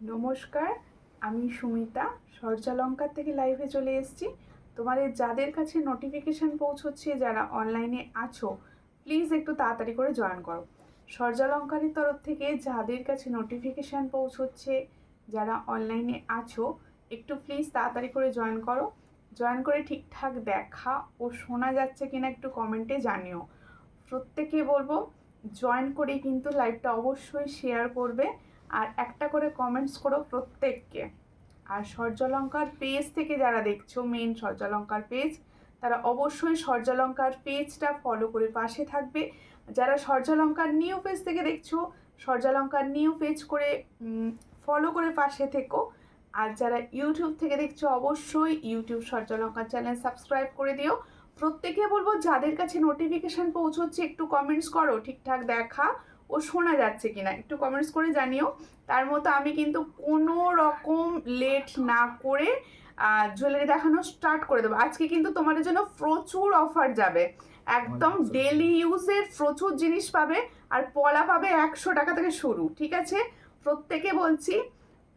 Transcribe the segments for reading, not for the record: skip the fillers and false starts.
নমস্কার, আমি সুমিতা সরচালঙ্কার থেকে লাইভে চলে এসেছি। তোমাদের যাদের কাছে নোটিফিকেশান পৌঁছচ্ছে, যারা অনলাইনে আছো, প্লিজ একটু তাড়াতাড়ি করে জয়েন করো। সরচালঙ্কারের তরফ থেকে যাদের কাছে নোটিফিকেশান পৌঁছচ্ছে, যারা অনলাইনে আছো, একটু প্লিজ তাড়াতাড়ি করে জয়েন করো। জয়েন করে ঠিকঠাক দেখা ও শোনা যাচ্ছে কিনা একটু কমেন্টে জানিও। প্রত্যেকে বলবো জয়েন করেই কিন্তু লাইভটা অবশ্যই শেয়ার করবে, আর একটা করে কমেন্টস করো প্রত্যেককে। আর সূর্যালঙ্কার পেজ থেকে যারা দেখছো, মেন সূর্যালঙ্কার পেজ, তারা অবশ্যই সূর্যালঙ্কার পেজটা ফলো করে পাশে থাকবে। যারা সূর্যালঙ্কার নিউ পেজ থেকে দেখছো, সূর্যালঙ্কার নিউ পেজ করে ফলো করে পাশে থেকো। আর যারা ইউটিউব থেকে দেখছো, অবশ্যই ইউটিউব সূর্যালঙ্কার চ্যানেল সাবস্ক্রাইব করে দিও। প্রত্যেকে বলবো যাদের কাছে নোটিফিকেশান পৌঁছচ্ছে একটু কমেন্টস করো, ঠিকঠাক দেখা ও শোনা যাচ্ছে কিনা একটু কমেন্টস করে জানিও। তার মতো আমি কিন্তু কোনো রকম লেট না করে জুয়েলারি দেখানো স্টার্ট করে দেবো। আজকে কিন্তু তোমাদের জন্য প্রচুর অফার যাবে, একদম ডেলি ইউজের প্রচুর জিনিস পাবে। আর পলা পাবে 100 টাকা থেকে শুরু, ঠিক আছে? প্রত্যেকে বলছি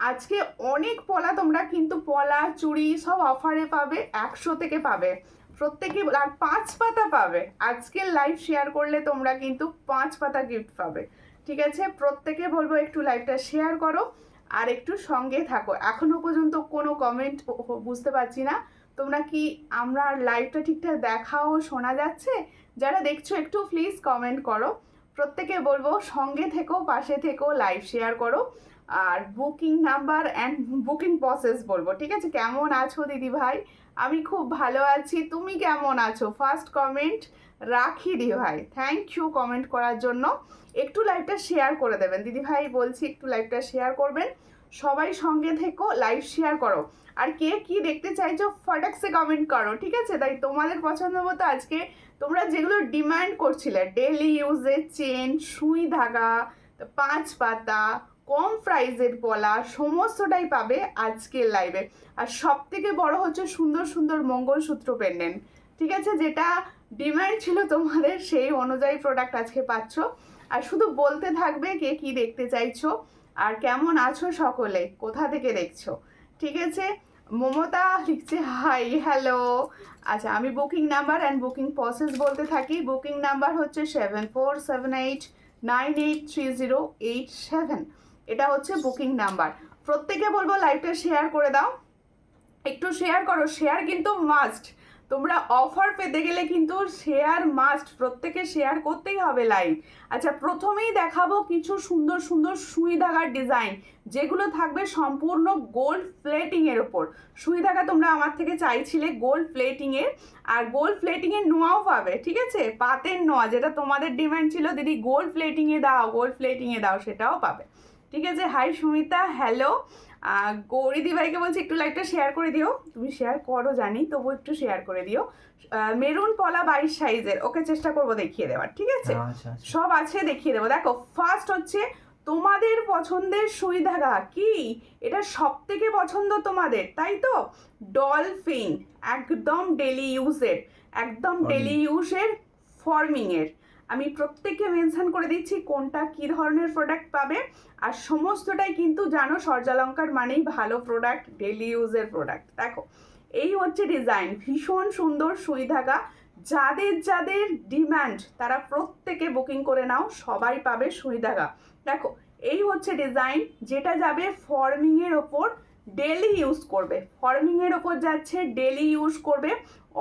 আজকে অনেক পলা তোমরা কিন্তু পলা চুড়ি সব অফারে পাবে, 100 থেকে পাবে প্রত্যেকে। আর 5 পাতা পাবে, আজকের লাইভ শেয়ার করলে তোমরা কিন্তু 5 পাতা গিফট পাবে, ঠিক আছে? প্রত্যেকে বলবো একটু লাইভটা শেয়ার করো আর একটু সঙ্গে থাকো। এখনো পর্যন্ত কোনো কমেন্ট বুঝতে পারছি না, তোমরা কি আমরা লাইভটা ঠিকঠাক দেখাও শোনা যাচ্ছে? যারা দেখছো একটু প্লিজ কমেন্ট করো। প্রত্যেকে বলবো সঙ্গে থেকো, পাশে থেকো, লাইভ শেয়ার করো। আর booking number and booking process বলবো, ঠিক আছে? কেমন আছো দিদি ভাই? আমি খুব ভালো আছি, তুমি কেমন আছো? ফার্স্ট কমেন্ট রাখি দি ভাই, থ্যাংক ইউ কমেন্ট করার জন্য। একটু লাইভটা শেয়ার করে দেবেন দিদি ভাই, বলছি একটু লাইভটা শেয়ার করবেন। সবাই সঙ্গে থেকো, লাইভ শেয়ার করো। আর কে কি দেখতে চাইছো ফটাকসে কমেন্ট করো, ঠিক আছে? তাই তোমাদের পছন্দ মতো আজকে তোমরা যেগুলো ডিমান্ড করছিলে, ডেলি ইউজের চেন, সুই ধাগা, 5 পাতা, কম প্রাইজের পলা, সমস্তটাই পাবে আজকের লাইভে। আর সব থেকে বড় হচ্ছে সুন্দর সুন্দর মঙ্গলসূত্র পেন্ডেন্ট, ঠিক আছে? যেটা ডিমান্ড ছিল তোমাদের, সেই অনুযায়ী প্রোডাক্ট আজকে পাচ্ছ। আর শুধু বলতে থাকবে কে কি দেখতে চাইছো আর কেমন আছো সকলে, কোথা থেকে দেখছো, ঠিক আছে? মমতা লিখছে হাই, হ্যালো। আচ্ছা, আমি booking number and booking process বলতে থাকি। বুকিং নাম্বার হচ্ছে 7478983087, এটা হচ্ছে বুকিং নাম্বার। প্রত্যেকে বলবো লাইভটা শেয়ার করে দাও, একটু শেয়ার করো, শেয়ার কিন্তু মাস্ট। তোমরা অফার পেতে গেলে কিন্তু শেয়ার মাস্ট, প্রত্যেকে শেয়ার করতেই হবে লাইভ। আচ্ছা, প্রথমেই দেখাবো কিছু সুন্দর সুন্দর সুই ধাগার ডিজাইন, যেগুলো থাকবে সম্পূর্ণ গোল্ড প্লেটিংয়ের ওপর। সুই ধাগা তোমরা আমার থেকে চাইছিলে গোল্ড প্লেটিংয়ের, আর গোল্ড প্লেটিংয়ের নোয়াও পাবে, ঠিক আছে? পাতের নোয়া, যেটা তোমাদের ডিমান্ড ছিল দিদি গোল্ড প্লেটিংয়ে দাও, গোল্ড প্লেটিংয়ে দাও, সেটাও পাবে, ঠিক আছে? Hi Sumita, hello. গৌরী দিভাইকে বলছি একটু লাইভটা শেয়ার করে দিও, তুমি শেয়ার করো জানি, তবু একটু শেয়ার করে দিও। মেরুন পলা 22 সাইজের, ওকে চেষ্টা করবো দেখিয়ে দেওয়ার, ঠিক আছে? সব আছে, দেখিয়ে দেবো। দেখো, ফার্স্ট হচ্ছে তোমাদের পছন্দের সুই ধাগা, কি এটা সব থেকে পছন্দ তোমাদের, তাই তো? ডলফিন, একদম ডেলি ইউজের, একদম ডেলি ইউজের ফর্মিংয়ের। আমি প্রত্যেককে মেনশন করে দিচ্ছি কোনটা কী ধরনের প্রোডাক্ট পাবে। আর সমস্তটাই কিন্তু জানো সূর্যালঙ্কার মানেই ভালো প্রোডাক্ট, ডেলি ইউজের প্রোডাক্ট। দেখো, এই হচ্ছে ডিজাইন, ভীষণ সুন্দর সুই ধাগা। যাদের যাদের ডিমান্ড তারা প্রত্যেকে বুকিং করে নাও, সবাই পাবে সুই ধাগা। দেখো, এই হচ্ছে ডিজাইন, যেটা যাবে ফর্মিংয়ের ওপর, ডেলি ইউজ করবে, ফর্মিংয়ের ওপর যাচ্ছে, ডেলি ইউজ করবে।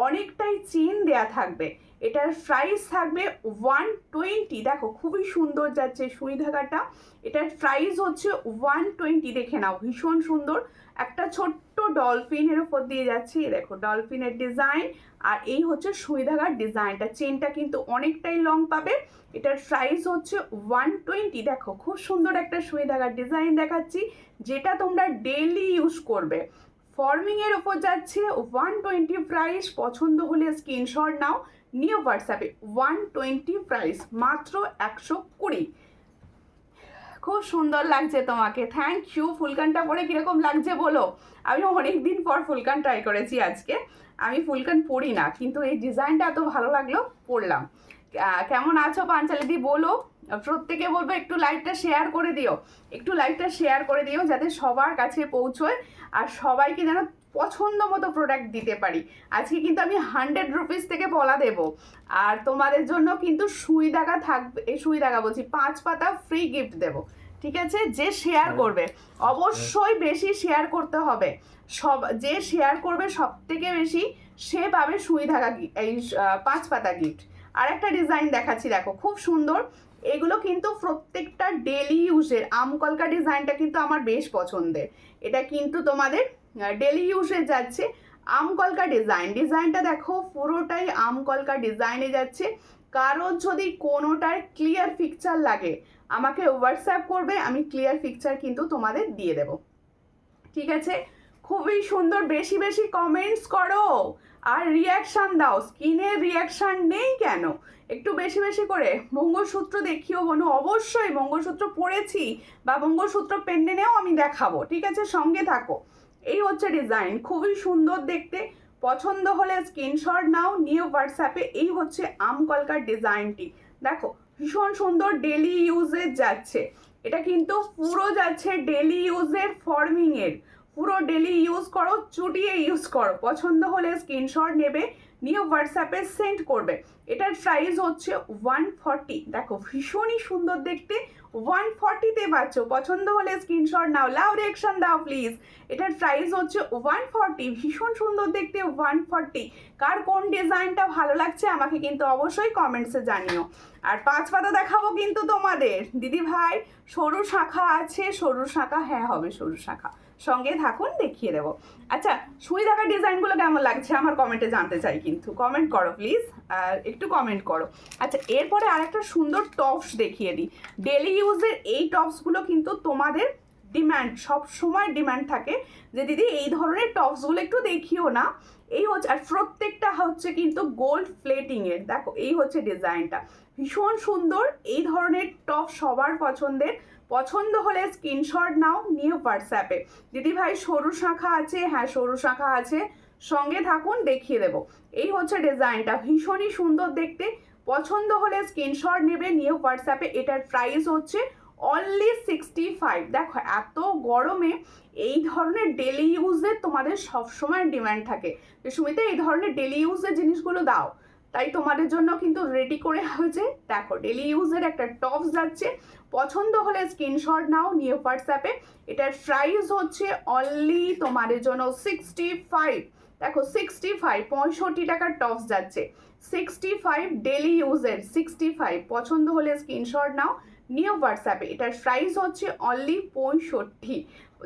অনেকটাই চেন দেয়া থাকবে। এটার প্রাইস থাকবে 120। দেখো, খুবই সুন্দর যাচ্ছে সুই ধাগাটা। এটার প্রাইস হচ্ছে 120, দেখে নাও, ভীষণ সুন্দর। একটা ছোট্ট ডলফিনের উপর দিয়ে যাচ্ছে, দেখো ডলফিনের ডিজাইন। আর এই হচ্ছে সুই ধাগার ডিজাইনটা, চেনটা কিন্তু অনেকটাই লং পাবে। এটার প্রাইস হচ্ছে 120। দেখো, খুব সুন্দর একটা সুই ধাগার ডিজাইন দেখাচ্ছি, যেটা তোমরা ডেইলি ইউজ করবে। ফর্মিংয়ের ওপর যাচ্ছে 120 প্রাইস। পছন্দ হলে স্ক্রিনশট নাও, নিউ হোয়াটসঅ্যাপে। 120 প্রাইস, মাত্র 120। খুব সুন্দর লাগছে তোমাকে, থ্যাংক ইউ। ফুলকানটা পরে কীরকম লাগছে বলো? আমি অনেক দিন পর ফুলকান ট্রাই করেছি আজকে। আমি ফুলকান পরি না, কিন্তু এই ডিজাইনটা এত ভালো লাগলো, পরলাম। কেমন আছো পাঞ্চালিদি বলো। প্রত্যেকে বলবো একটু লাইভটা শেয়ার করে দিও, একটু লাইভটা শেয়ার করে দিও যাতে সবার কাছে পৌঁছয় আর সবাইকে যেন পছন্দ মতো প্রোডাক্ট দিতে পারি। আজকে কিন্তু আমি 100 রুপিস থেকে পলা দেব, আর তোমাদের জন্য কিন্তু সুই দাগা থাকবে, এই সুই দাগা বলছি 5 পাতা ফ্রি গিফট দেব। ঠিক আছে, যে শেয়ার করবে অবশ্যই বেশি শেয়ার করতে হবে, সব যে শেয়ার করবে সব থেকে বেশি সে পাবে সুই ধাগা এই 5 পাতা গিফট। আর একটা ডিজাইন দেখাচ্ছি, দেখো খুব সুন্দর। এগুলো কিন্তু প্রত্যেকটা ডেলি ইউজের, আমকলকা ডিজাইনটা কিন্তু আমার বেশ পছন্দের। এটা কিন্তু তোমাদের ডেলি ইউজে যাচ্ছে আমকলকা ডিজাইনটা দেখো পুরোটাই আমকলকা ডিজাইনে যাচ্ছে। কারোর যদি কোনোটার ক্লিয়ার পিকচার লাগে আমাকে হোয়াটসঅ্যাপ করবে, আমি ক্লিয়ার পিকচার কিন্তু তোমাদের দিয়ে দেব। ঠিক আছে, খুবই সুন্দর, বেশি বেশি কমেন্টস করো আর রিয়াকশান দাও। স্কিনের রিয়াকশান নেই কেন, একটু বেশি বেশি করে। মঙ্গলসূত্র দেখিও বনু, অবশ্যই মঙ্গলসূত্র পরেছি বা মঙ্গলসূত্র পেন্ডেনেও আমি দেখাবো। ঠিক আছে, সঙ্গে থাকো। এই হচ্ছে ডিজাইন, খুবই সুন্দর দেখতে। পছন্দ হলে স্ক্রিনশট নাও, নিয়ে হোয়াটসঅ্যাপে। এই হচ্ছে আমকলকার ডিজাইনটি, দেখো ভীষণ সুন্দর, ডেলি ইউজের যাচ্ছে। এটা কিন্তু পুরো যাচ্ছে ডেলি ইউজের, ফর্মিংয়ের, পুরো ডেলি ইউজ করো, চুটিয়ে ইউজ করো। পছন্দ হলে স্ক্রিনশট নেবে, নিয়ে হোয়াটসঅ্যাপে সেন্ড করবে। এটার প্রাইস হচ্ছে 140। দেখো ভীষণই সুন্দর দেখতে, 140-তে পাচ্ছ। পছন্দ হলে স্ক্রিনশট নাও, লাভ রিয়াকশন দাও প্লিজ। এটার প্রাইস হচ্ছে 140, ভীষণ সুন্দর দেখতে 140। কার কোন ডিজাইনটা ভালো লাগছে আমাকে কিন্তু অবশ্যই কমেন্টসে জানিও। আর 5 পাতা দেখাবো কিন্তু তোমাদের দিদি ভাই। সরু শাখা আছে, সরু শাখা, হ্যাঁ হবে সরু শাখা, সঙ্গে থাকুন দেখিয়ে দেবো। আচ্ছা, সুই ধাগা ডিজাইনগুলো কেমন লাগছে আমার কমেন্টে জানতে চাই, কিন্তু কমেন্ট করো প্লিজ, একটু কমেন্ট করো। আচ্ছা, এরপরে আরেকটা সুন্দর টপস দেখিয়ে দিই। ডেলি ইউজের এই টপসগুলো কিন্তু তোমাদের ডিম্যান্ড, সব সময় ডিম্যান্ড থাকে যে দিদি এই ধরনের টপসগুলো একটু দেখিও না। এই হচ্ছে, আর প্রত্যেকটা হচ্ছে কিন্তু গোল্ড প্লেটিংয়ের। দেখো এই হচ্ছে ডিজাইনটা, ভীষণ সুন্দর। এই ধরনের টপ সবার পছন্দের। পছন্দ হলে স্ক্রিনশট নাও, নিয়ে হোয়াটসঅ্যাপে। দিদি ভাই সরু শাখা আছে, হ্যাঁ সরু শাখা আছে, সঙ্গে থাকুন দেখিয়ে দেবো। এই হচ্ছে ডিজাইনটা, ভীষণই সুন্দর দেখতে। পছন্দ হলে স্ক্রিনশট নেবে, নিয়ে হোয়াটসঅ্যাপে। এটার প্রাইস হচ্ছে অনলি 65। দেখো এত গরমে এই ধরনের ডেলি ইউজের তোমাদের সবসময় ডিমান্ড থাকে যে সুমিতা এই ধরনের ডেলি ইউজের জিনিসগুলো দাও, তাই তোমাদের জন্য কিন্তু রেডি করে হয়েছে। দেখো ডেলি ইউজের একটা টপস যাচ্ছে। পছন্দ হলে স্ক্রিনশট নাও, নিয়ে হোয়াটসঅ্যাপে। এটার প্রাইস হচ্ছে অনলি তোমাদের জন্য 65। দেখো 65, 65 টাকার টপস যাচ্ছে। 65 ডেলি ইউজের, 65। পছন্দ হলে স্ক্রিনশট নাও, নিয়ে হোয়াটসঅ্যাপে। এটার প্রাইস হচ্ছে অনলি 65।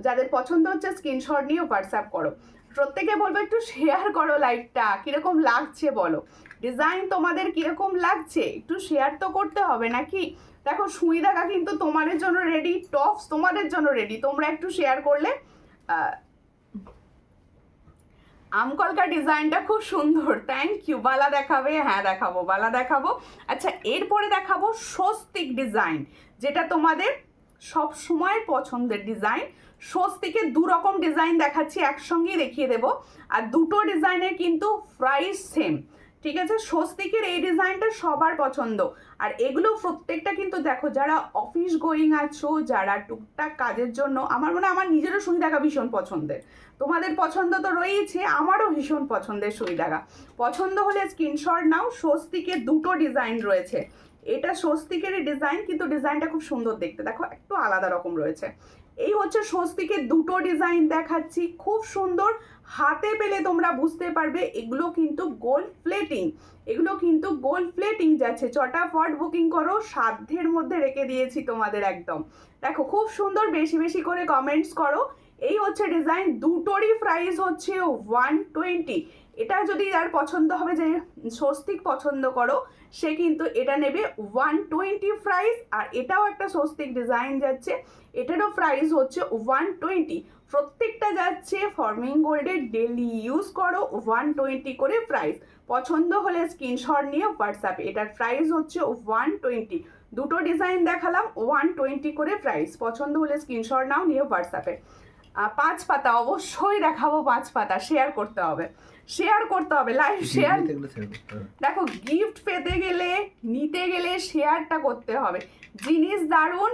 যাদের পছন্দ হচ্ছে স্ক্রিনশট নিয়ে হোয়াটসঅ্যাপ করো। প্রত্যেকে বলবো একটু শেয়ার করো লাইভটা, কিরকম লাগছে বলো, ডিজাইন তোমাদের কিরকম লাগছে, একটু শেয়ার তো করতে হবে নাকি। দেখো সুই ধাগা কিন্তু তোমাদের জন্য রেডি, টপস তোমাদের জন্য রেডি, তোমরা একটু শেয়ার করলে। আমকলকা ডিজাইনটা খুব সুন্দর, থ্যাংক ইউ। বালা দেখাবে, হ্যাঁ দেখাবো, বালা দেখাবো। আচ্ছা, এরপরে দেখাবো স্বস্তিক ডিজাইন, যেটা তোমাদের সব সময় পছন্দের ডিজাইন। স্বস্তিকে 2 রকম ডিজাইন দেখাচ্ছি, একসঙ্গেই দেখিয়ে দেবো। আর দুটো ডিজাইনের কিন্তু প্রাইস সেম। ঠিক আছে, স্বস্তিকের এই ডিজাইনটা সবার পছন্দ। আর এগুলো প্রত্যেকটা কিন্তু দেখো, যারা অফিস গোয়িং আছো, যারা টুকটাক কাজের জন্য, আমার মনে হয় আমার নিজেরও সুই ধাগা ভীষণ পছন্দের। তোমাদের পছন্দ তো রয়েছে, আমারও ভীষণ পছন্দের সুই ধাগা। পছন্দ হলে স্ক্রিনশট নাও। স্বস্তিকের দুটো ডিজাইন রয়েছে, এটা স্বস্তিকেরই ডিজাইন, কিন্তু ডিজাইনটা খুব সুন্দর দেখতে, দেখো একটু আলাদা রকম রয়েছে। এই হচ্ছে স্বস্তিকের দুটো ডিজাইন দেখাচ্ছি, খুব সুন্দর। হাতে পেলে তোমরা বুঝতে পারবে এগুলো কিন্তু গোল্ড প্লেটিং, এগুলো কিন্তু গোল্ড প্লেটিং যাচ্ছে। চটাফট বুকিং করো, সাধ্যের মধ্যে রেখে দিয়েছি তোমাদের একদম। দেখো খুব সুন্দর, বেশি বেশি করে কমেন্টস করো। এই হচ্ছে ডিজাইন, দুটোরই প্রাইস হচ্ছে 120। এটা যদি যার পছন্দ হবে, যে স্বস্তিক পছন্দ করো, সে কিন্তু এটা নেবে 120 প্রাইস। আর এটাও একটা স্বস্তিক ডিজাইন যাচ্ছে, এটারও প্রাইস হচ্ছে 120। প্রত্যেকটা যাচ্ছে ফর্মিং গোল্ডের, ডেলি ইউজ করো, 120 করে প্রাইস। পছন্দ হলে স্ক্রিনশট নিয়ে হোয়াটসঅ্যাপে। এটার প্রাইস হচ্ছে 120। দুটো ডিজাইন দেখালাম, 120 করে প্রাইস। পছন্দ হলে স্ক্রিনশট নাও, নিয়ে হোয়াটসঅ্যাপে। 5 পাতা অবশ্যই দেখাবো, 5 পাতা শেয়ার করতে হবে, শেয়ার করতে হবে, লাইভ শেয়ার। দেখো গিফট পেতে গেলে নিতে গেলে শেয়ারটা করতে হবে। জিনিস দারুণ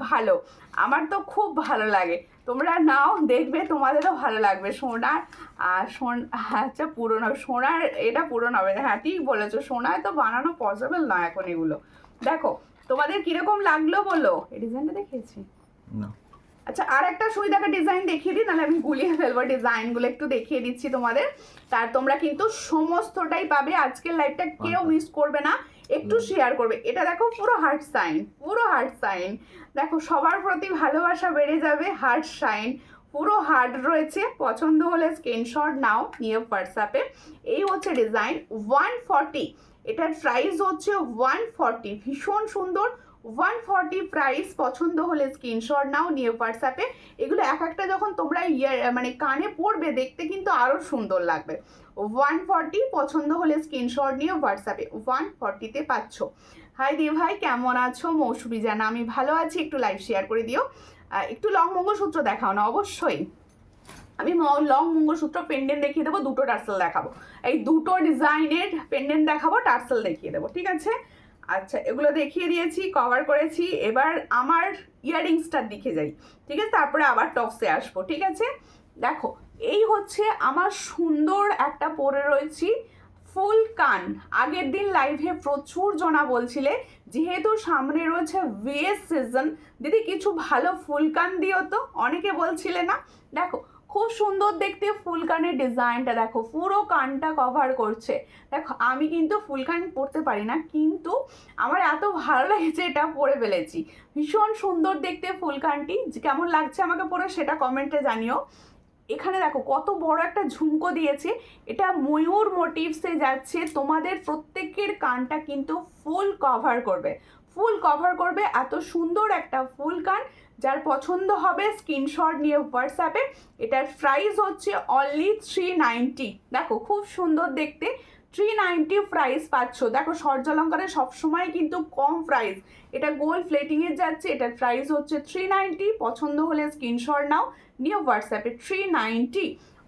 ভালো, আমার তো খুব ভালো লাগে, তোমরা নাও দেখবে তোমাদেরও ভালো লাগবে। সোনার আচ্ছা পুরনো সোনার এটা পুরনো হবে, হ্যাঁ ঠিক বলেছো, সোনায় তো বানানো পসিবল নয় এখন এগুলো। দেখো তোমাদের কিরকম লাগলো বলো, এই ডিজাইনটা দেখিয়েছি না? আচ্ছা আর একটা সুই দেখা ডিজাইন দেখিয়ে দিই, নাহলে আমি গুলিয়ে ফেলবো, ডিজাইনগুলো একটু দেখিয়ে দিচ্ছি তোমাদের, তার তোমরা কিন্তু সমস্তটাই পাবে। আজকের লাইভটা কেউ মিস করবে না, একটু শেয়ার করবে। এটা দেখো পুরো হার্ট সাইন, পুরো হার্ট সাইন, দেখো সবার প্রতি ভালোবাসা বেড়ে যাবে, হার্ট সাইন পুরো হার্ট রয়েছে। পছন্দ হলে স্ক্রিনশট নাও, নিয়ে হোয়াটসঅ্যাপে। এই হচ্ছে ডিজাইন 140, এটার প্রাইস হচ্ছে 140, ভীষণ সুন্দর 140 প্রাইস। পছন্দ হলে স্ক্রিনশট নাও, নিয়ে হোয়াটসঅ্যাপে। এগুলো এক একটা যখন তোমরা মানে কানে পড়বে দেখতে কিন্তু আরও সুন্দর লাগবে। 140 পছন্দ হলে স্ক্রিনশট নিয়ে হোয়াটসঅ্যাপে, 140-তে পাচ্ছ। হাই দি ভাই কেমন আছো? মৌসুমি জানা আমি ভালো আছি, একটু লাইভ শেয়ার করে দিও। একটু লং মঙ্গলসূত্র দেখাও না অবশ্যই, আমি লং মঙ্গলসূত্র পেন্ডেন্ট দেখিয়ে দেবো, দুটো টার্সেল দেখাবো, এই দুটো ডিজাইনের পেন্ডেন্ট দেখাবো, টার্সেল দেখিয়ে দেবো, ঠিক আছে? আচ্ছা এগুলো দেখিয়ে দিয়েছি, কভার করেছি, এবার আমার ইয়াররিংসটার দিকে যাই, ঠিক আছে? তারপরে আবার টপসে আসবো, ঠিক আছে? দেখো এই হচ্ছে আমার সুন্দর একটা পরে রয়েছি ফুল কান। আগের দিন লাইভে প্রচুর জনা বলছিলে যেহেতু সামনে রয়েছে বিয়ের সিজন, দিদি কিছু ভালো ফুল কান দিও তো, অনেকে বলছিলে না। দেখো খুব সুন্দর দেখতে ফুল কানের ডিজাইনটা, দেখো পুরো কানটা কভার করছে। দেখো আমি কিন্তু ফুল কান পরতে পারি না, কিন্তু আমার এত ভালো লেগেছে এটা পরে ফেলেছি, ভীষণ সুন্দর দেখতে ফুল কানটি। কেমন লাগছে আমাকে পরে সেটা কমেন্টে জানিও। এখানে দেখো কত বড় একটা ঝুমকো দিয়েছে, এটা ময়ূর মোটিভসে যাচ্ছে, তোমাদের প্রত্যেকের কানটা কিন্তু ফুল কভার করবে, ফুল কভার করবে। এত সুন্দর একটা ফুল কান, যার পছন্দ হবে স্ক্রিনশট নিয়ে হোয়াটসঅ্যাপে। এটার প্রাইস হচ্ছে অনলি 390। দেখো খুব সুন্দর দেখতে, 390 প্রাইস পাচ্ছ। দেখো সূর্যালঙ্কারে সবসময় কিন্তু কম প্রাইস, এটা গোল্ড প্লেটিংয়ে যাচ্ছে, এটার প্রাইস হচ্ছে 390। পছন্দ হলে স্ক্রিনশট নাও, নিয়ে হোয়াটসঅ্যাপে। 390,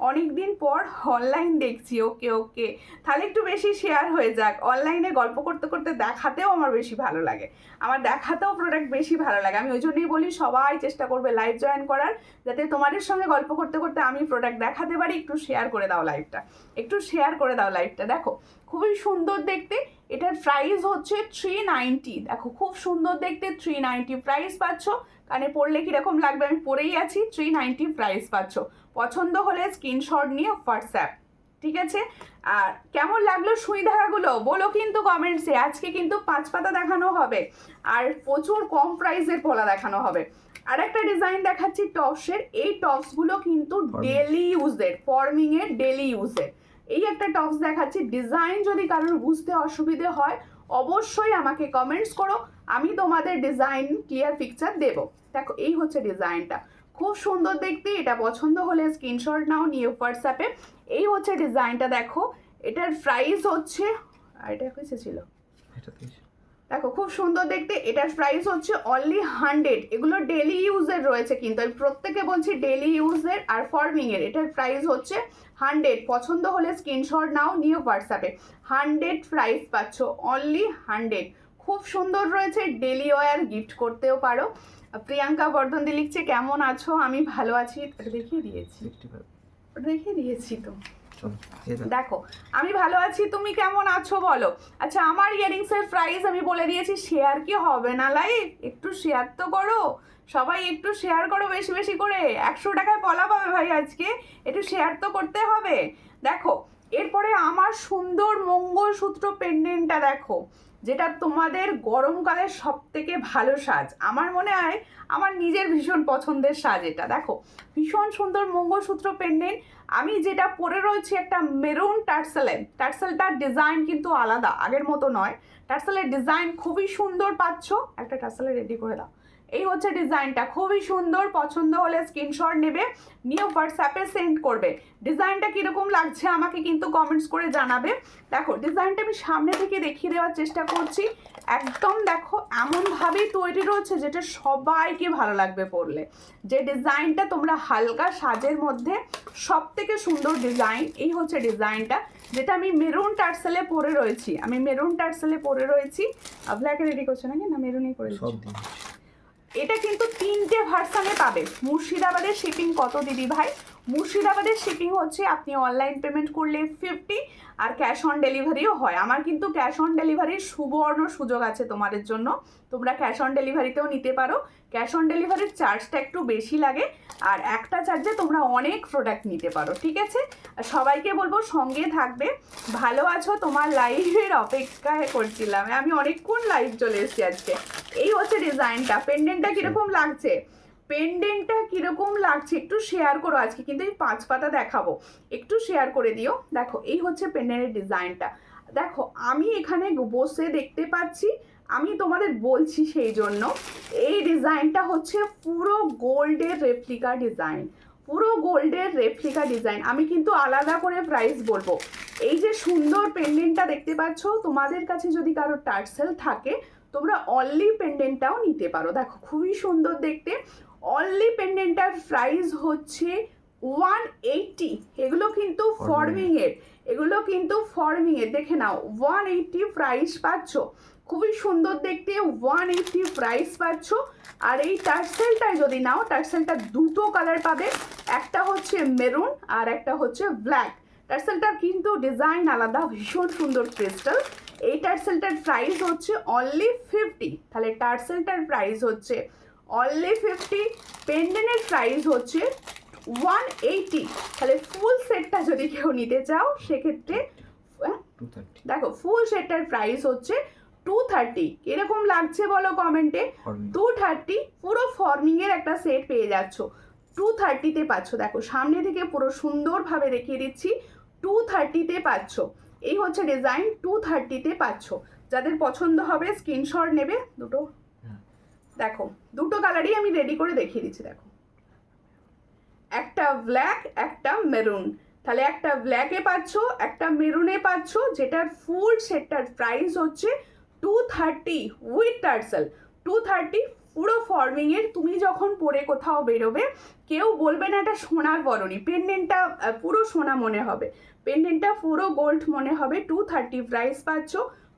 অনেক দিন পর অনলাইন দেখছি, ওকে ওকে, তাহলে একটু বেশি শেয়ার হয়ে যাক। অনলাইনে গল্প করতে করতে দেখাতেও আমার বেশি ভালো লাগে, আমার দেখাতেও প্রোডাক্ট বেশি ভালো লাগে। আমি ওই জন্যই বলি সবাই চেষ্টা করবে লাইভ জয়েন করার, যাতে তোমাদের সঙ্গে গল্প করতে করতে আমি প্রোডাক্ট দেখাতে পারি। একটু শেয়ার করে দাও লাইভটা, একটু শেয়ার করে দাও লাইভটা। দেখো খুবই সুন্দর দেখতে, এটার প্রাইস হচ্ছে 390। দেখো খুব সুন্দর দেখতে, 390 প্রাইস পাচ্ছ। কানে পড়লে কীরকম লাগবে, আমি পরেই আছি, 390 প্রাইস পাচ্ছ। পছন্দ হলে স্ক্রিনশট নিয়ে হোয়াটসঅ্যাপ, ঠিক আছে? আর কেমন লাগলো সুই ধারাগুলো বলো কিন্তু কমেন্টসে। আজকে কিন্তু 5 পাতা দেখানো হবে, আর প্রচুর কম প্রাইসের পলা দেখানো হবে। আর একটা ডিজাইন দেখাচ্ছি টপসের, এই টপসগুলো কিন্তু ডেলি ইউজের, ফর্মিংয়ের ডেলি ইউজের। এই একটা টপস দেখাচ্ছি, ডিজাইন যদি কারোর বুঝতে অসুবিধে হয় অবশ্যই আমাকে কমেন্টস করো, আমি তোমাদের ডিজাইন ক্লিয়ার পিকচার দেবো। দেখো এই হচ্ছে ডিজাইনটা, খুব সুন্দর দেখতে, এটা পছন্দ হলে স্ক্রিনশট নাও, নিয়ে হোয়াটসঅ্যাপে। এই হচ্ছে ডিজাইনটা, দেখো এটার প্রাইস হচ্ছে, এটা হয়েছে ছিল, দেখো খুব সুন্দর দেখতে, এটার প্রাইস হচ্ছে অনলি 100। এগুলো ডেলি ইউজের রয়েছে, কিন্তু আমি প্রত্যেকে বলছি ডেলি ইউজের আর ফর্মিংয়ের। এটার প্রাইস হচ্ছে 100। পছন্দ হলে স্ক্রিনশট নাও, নিয়ে হোয়াটসঅ্যাপে। 100 প্রাইস পাচ্ছ, অনলি 100। খুব সুন্দর রয়েছে, ডেলি ওয়্যার গিফট করতেও পারো। প্রিয়াঙ্কা বর্ধনদি লিখছে কেমন আছো? আমি ভালো আছি, দেখিয়ে দিয়েছি, দেখিয়ে দিয়েছি তো। দেখো আমি ভালো আছি, তুমি কেমন আছো বলো। আচ্ছা আমার ইয়ারিংসের প্রাইস আমি বলে দিয়েছি, শেয়ার কি হবে না লাইভ? একটু শেয়ার তো করো সবাই, একটু শেয়ার করো বেশি বেশি করে। 100 টাকায় পলা পাবে ভাই আজকে, একটু শেয়ার তো করতে হবে। দেখো এরপরে আমার সুন্দর মঙ্গলসূত্র পেন্ডেন্টটা দেখো, যেটা তোমাদের গরমকালের সব থেকে ভালো সাজ, আমার মনে হয় আমার নিজের ভীষণ পছন্দের সাজ এটা। দেখো ভীষণ সুন্দর মঙ্গলসূত্র পেন্ডেন্ট, আমি যেটা পরে রয়েছি একটা মেরুন টার্সেলে, টার্সেলটার ডিজাইন কিন্তু আলাদা, আগের মতো নয়। টার্সেলের ডিজাইন খুবই সুন্দর পাচ্ছ, একটা টার্সেলে রেডি করে দাও। এই হচ্ছে ডিজাইনটা, খুবই সুন্দর। পছন্দ হলে স্ক্রিনশট নেবে, নিয়ে হোয়াটসঅ্যাপে সেন্ড করবে। ডিজাইনটা কীরকম লাগছে আমাকে কিন্তু কমেন্টস করে জানাবে। দেখো ডিজাইনটা আমি সামনে থেকে দেখিয়ে দেওয়ার চেষ্টা করছি, একদম দেখো এমনভাবেই তৈরি রয়েছে যেটা সবাইকে ভালো লাগবে পরলে। যে ডিজাইনটা তোমরা হালকা সাজের মধ্যে সব থেকে সুন্দর ডিজাইন, এই হচ্ছে ডিজাইনটা যেটা আমি মেরুন টার্সেলে পরে রয়েছি। আমি মেরুন টার্সেলে পরে রয়েছি। ব্ল্যাকে রেডি করছো নাকি না মেরুনই করে দিচ্ছি? এটা কিন্তু 3টে ভার্সানে পাবে। মুর্শিদাবাদের শিপিং কত দিদি ভাই? মুর্শিদাবাদের শিপিং হচ্ছে আপনি অনলাইন পেমেন্ট করলে 50 আর ক্যাশ অন ডেলিভারিও হয়। আমার কিন্তু ক্যাশ অন ডেলিভারির সুবর্ণ সুযোগ আছে তোমাদের জন্য, তোমরা ক্যাশ অন ডেলিভারিতেও নিতে পারো। ক্যাশ অন ডেলিভারির চার্জটা একটু বেশি লাগে, আর একটা চার্জে তোমরা অনেক প্রোডাক্ট নিতে পারো, ঠিক আছে? সবাইকে বলবো সঙ্গে থাকবে। ভালো আছো? তোমার লাইভের অপেক্ষায় করছিলাম, আমি অনেকক্ষণ লাইভ চলে এসেছি আজকে। এই হচ্ছে ডিজাইনটা। পেন্ডেন্টটা কিরকম লাগছে? পেন্ডেন্টটা কিরকম লাগছে একটু শেয়ার করো। আজকে কিন্তু এই 5 পাতা দেখাবো, একটু শেয়ার করে দিও। দেখো এই হচ্ছে পেন্ডেন্টের ডিজাইনটা। দেখো আমি এখানে বসে দেখতে পাচ্ছি, আমি তোমাদের বলছি সেই জন্য। এই ডিজাইনটা হচ্ছে পুরো গোল্ডের রেপ্লিকা ডিজাইন, পুরো গোল্ডের রেপ্লিকা ডিজাইন। আমি কিন্তু আলাদা করে প্রাইস বলবো। এই যে সুন্দর পেন্ডেন্টটা দেখতে পাচ্ছ, তোমাদের কাছে যদি কারো টার্সেল থাকে তোমরা অনলি পেন্ডেন্টটাও নিতে পারো। দেখো খুবই সুন্দর দেখতে। অনলি পেন্ডেন্টটার প্রাইস হচ্ছে 180। এগুলো কিন্তু ফর্মিং এর, এগুলো কিন্তু ফর্মিং এর, দেখে নাও 180 প্রাইস পাচ্ছ। খুবই সুন্দর দেখতে, 180 প্রাইস পাচ্ছ। আর এই টার্সেলটায় যদি নাও, টার্সেলটা দুটো কালার পাবে, একটা হচ্ছে মেরুন আর একটা হচ্ছে ব্ল্যাক। টার্সেলটার কিন্তু ডিজাইন আলাদা, ভীষণ সুন্দর ক্রিস্টাল। এই টার্সেলটার প্রাইস হচ্ছে অনলি 50। তাহলে টার্সেলটার প্রাইস হচ্ছে অনলি 50, পেন্ডেন্টের প্রাইস হচ্ছে 180। তাহলে ফুল সেটটা যদি কেউ নিতে চাও সেক্ষেত্রে দেখো ফুল সেটটার প্রাইস হচ্ছে 230। এরকম লাগছে বলো কমেন্টে? 230 পুরো ফর্মিং এর একটা সেট পেয়ে যাচ্ছ, 230-তে পাচ্ছ। দেখো সামনে থেকে পুরো সুন্দরভাবে দেখিয়ে দিচ্ছি, 230-তে পাচ্ছ। এই হচ্ছে ডিজাইন, 230-তে পাচ্ছ। যাদের পছন্দ হবে স্ক্রিনশট নেবে। দুটো দেখো, দুটো কালারই আমি রেডি করে দেখিয়ে দিচ্ছি। দেখো একটা ব্ল্যাক একটা মেরুন, তাহলে একটা ব্ল্যাকে পাচ্ছ একটা মেরুনে পাচ্ছ, যেটার ফুল সেটটার প্রাইস হচ্ছে 230 উইথ টার্সেল। 230 পুরো ফর্মিং এর। তুমি যখন পরে কোথাও বেরোবে কেউ বলবে না এটা সোনার বরণী, পেন্ডেন্টটা পুরো সোনা মনে হবে, পেন্ডেন্টটা পুরো গোল্ড মনে হবে। 230 প্রাইস পাচ্ছ।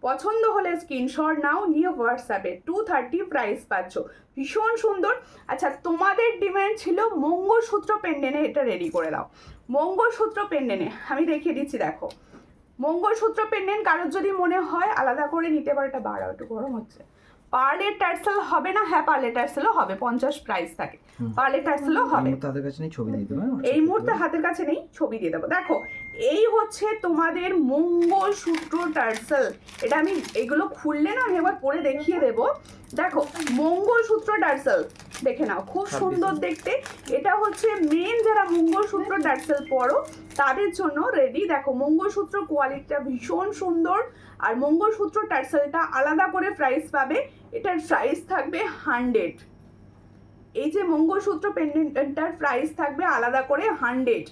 পছন্দ হলে স্ক্রিনশট নাও, নিয়ে হোয়াটসঅ্যাপে 230 প্রাইস পাচ্ছ। ভীষণ সুন্দর। আচ্ছা তোমাদের ডিমান্ড ছিল মঙ্গলসূত্র পেন্ডেন্টে, এটা রেডি করে দাও। মঙ্গলসূত্র পেন্ডেন্টে আমি দেখিয়ে দিচ্ছি। দেখো মঙ্গলসূত্র পেন্ডেন্ট কারোর যদি মনে হয় আলাদা করে নিতে পারো। এটা বাড়াও, একটু গরম হচ্ছে। পার্লের টার্সেল হবে না? হ্যাঁ পার্লের টার্সেলও হবে, 50 প্রাইস থাকে। পার্লের টার্সেলও হবে। তাদের কাছে নেই, ছবি দিয়ে দেবো। এই মুহূর্তে হাতের কাছে নেই, ছবি দিয়ে দেবো। দেখো এই হচ্ছে তোমাদের মঙ্গলসূত্র টার্সেল। এটা আমি এগুলো খুললে না আমি একবার পরে দেখিয়ে দেবো। দেখো মঙ্গলসূত্র টার্সেল দেখে নাও, খুব সুন্দর দেখতে। এটা হচ্ছে মেন যারা মঙ্গলসূত্র টার্সেল পরো তাদের জন্য রেডি। দেখো মঙ্গলসূত্র কোয়ালিটিটা ভীষণ সুন্দর। আর মঙ্গলসূত্র টার্সেলটা আলাদা করে প্রাইস পাবে, এটার প্রাইস থাকবে 100। এই যে মঙ্গলসূত্র পেন্ডেন্টটার প্রাইস থাকবে আলাদা করে 100।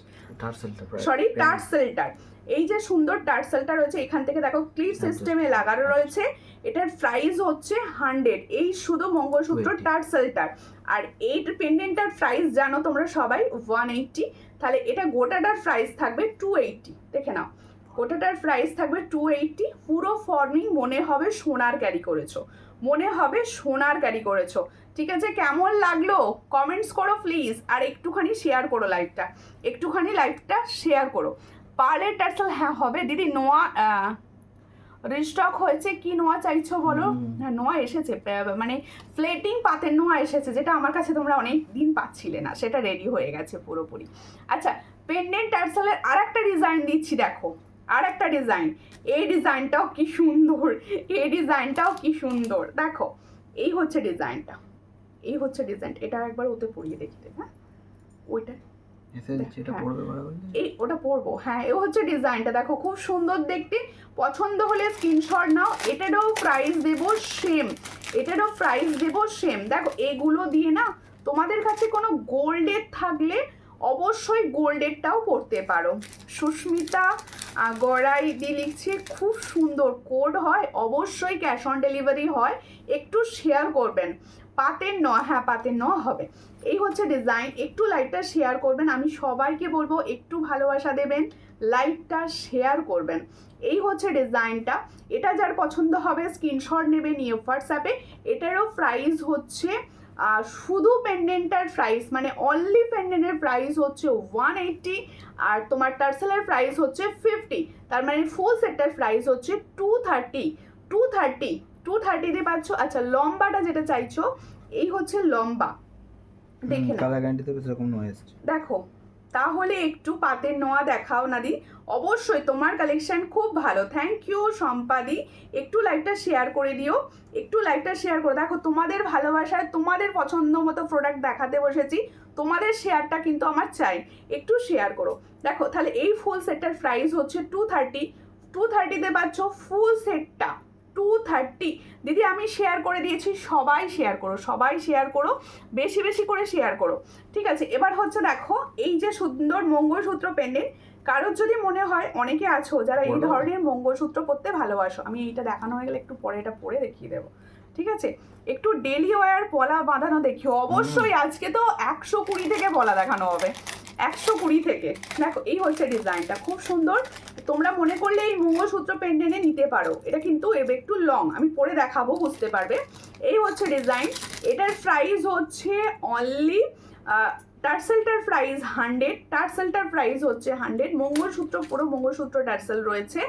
টার্সেলটার এই যে সুন্দর টার্সেলটা রয়েছে এখান থেকে দেখো ক্লিপ সিস্টেমে লাগানো রয়েছে, এটার প্রাইস হচ্ছে 100। এই শুধু মঙ্গলসূত্র টার্সেলটার। আর এই পেন্ডেন্টটার প্রাইস জানো তোমরা সবাই 180। তাহলে এটা গোটাটার প্রাইস থাকবে 280। দেখে নাও গোটাটার প্রাইস থাকবে 280। পুরো ফর্মিং, মনে হবে সোনার ক্যারি করেছো, মনে হবে সোনার ক্যারি করেছো। ঠিক আছে, কেমন লাগলো কমেন্টস করো প্লিজ, আর একটুখানি শেয়ার করো লাইভটা, একটুখানি লাইভটা শেয়ার করো। পার্লের টার্সেল হ্যাঁ হবে দিদি। নোয়া রিস্টক হয়েছে, কি নোয়া চাইছো বলো? হ্যাঁ নোয়া এসেছে, মানে ফ্লেটিং পাতের নোয়া এসেছে, যেটা আমার কাছে তোমরা অনেক দিন পাচ্ছিলে না, সেটা রেডি হয়ে গেছে পুরোপুরি। আচ্ছা পেন্ডেন্ট টার্সেলের আর একটা ডিজাইন দিচ্ছি। দেখো আর একটা ডিজাইন, এই ডিজাইনটাও কি সুন্দর, এই ডিজাইনটাও কি সুন্দর। দেখো এই হচ্ছে ডিজাইনটা, এই হচ্ছে ডিজাইন। এটা একবার ওতে পরিয়ে দেখি। হ্যাঁ ওইটা এই ওটা পরবো। হ্যাঁ এ হচ্ছে ডিজাইনটা, দেখো খুব সুন্দর দেখতে। পছন্দ হলে স্ক্রিনশট নাও। এটারও প্রাইস দেবো সেম, এটারও প্রাইস দেবো সেম। দেখো এগুলো দিয়ে না তোমাদের কাছে কোনো গোল্ডের থাকলে অবশ্যই গোল্ডেরটাও পরতে পারো। সুস্মিতা গড়াই দিয়ে লিখছে খুব সুন্দর, কোড হয়, অবশ্যই ক্যাশ অন ডেলিভারি হয়, একটু শেয়ার করবেন। পাতের ন, হ্যাঁ পাতের ন হবে। এই হচ্ছে ডিজাইন, একটু লাইভটা শেয়ার করবেন। আমি সবাইকে বলবো একটু ভালোবাসা দেবেন, লাইভটা শেয়ার করবেন। এই হচ্ছে ডিজাইনটা, এটা যার পছন্দ হবে স্ক্রিনশট নেবে নিয়ে হোয়াটসঅ্যাপে। এটারও প্রাইস হচ্ছে শুধু পেন্ডেন্টার প্রাইস মানে অনলি পেন্ডেন্টের প্রাইস হচ্ছে 180, আর তোমার টার্সেলের প্রাইস হচ্ছে 50, তার মানে ফুল সেটটার প্রাইস হচ্ছে 230। 230 পাচ্ছ। আচ্ছা লম্বাটা যেটা চাইছো, এই হচ্ছে লম্বা, দেখে না দেখো, তাহলে একটু পাতের নোয়া দেখাও নাদি। অবশ্যই তোমার কালেকশন খুব ভালো, থ্যাংক ইউ সম্পাদি। একটু লাইভটা শেয়ার করে দিও, একটু লাইভটা শেয়ার করে দেখো। তোমাদের ভালোবাসায় তোমাদের পছন্দ মতো প্রোডাক্ট দেখাতে বসেছি, তোমাদের শেয়ারটা কিন্তু আমার চাই, একটু শেয়ার করো। দেখো তাহলে এই ফুল সেটটার প্রাইস হচ্ছে 230। 230-তে পাচ্ছ ফুল সেটটা 230। দিদি আমি শেয়ার করে দিয়েছি, সবাই শেয়ার করো, সবাই শেয়ার করো, বেশি বেশি করে শেয়ার করো, ঠিক আছে। এবার হচ্ছে দেখো এই যে সুন্দর মঙ্গলসূত্র পেন্ডেন্ট, কারোর যদি মনে হয়, অনেকে আছো যারা এই ধরনের মঙ্গলসূত্র পরতে ভালোবাসো, আমি এইটা দেখানো হয়ে গেলে একটু পরে এটা পরে দেখিয়ে দেবো, ঠিক আছে। একটু ডেলি ওয়্যার পলা বাঁধানো দেখিও, অবশ্যই আজকে তো 120 থেকে পলা দেখানো হবে, 120 থেকে। দেখো এই হচ্ছে ডিজাইনটা, খুব সুন্দর। তোমরা মনে করলে এই মঙ্গলসূত্র পেন্ডেন্টে নিতে পারো, এটা কিন্তু একটু লং, আমি পরে দেখাবো বুঝতে পারবে। এই হচ্ছে ডিজাইন, এটার প্রাইস হচ্ছে অনলি টার্সেলটার প্রাইস 100, টার্সেলটার প্রাইস হচ্ছে 100। মঙ্গলসূত্র, পুরো মঙ্গলসূত্র টার্সেল রয়েছে,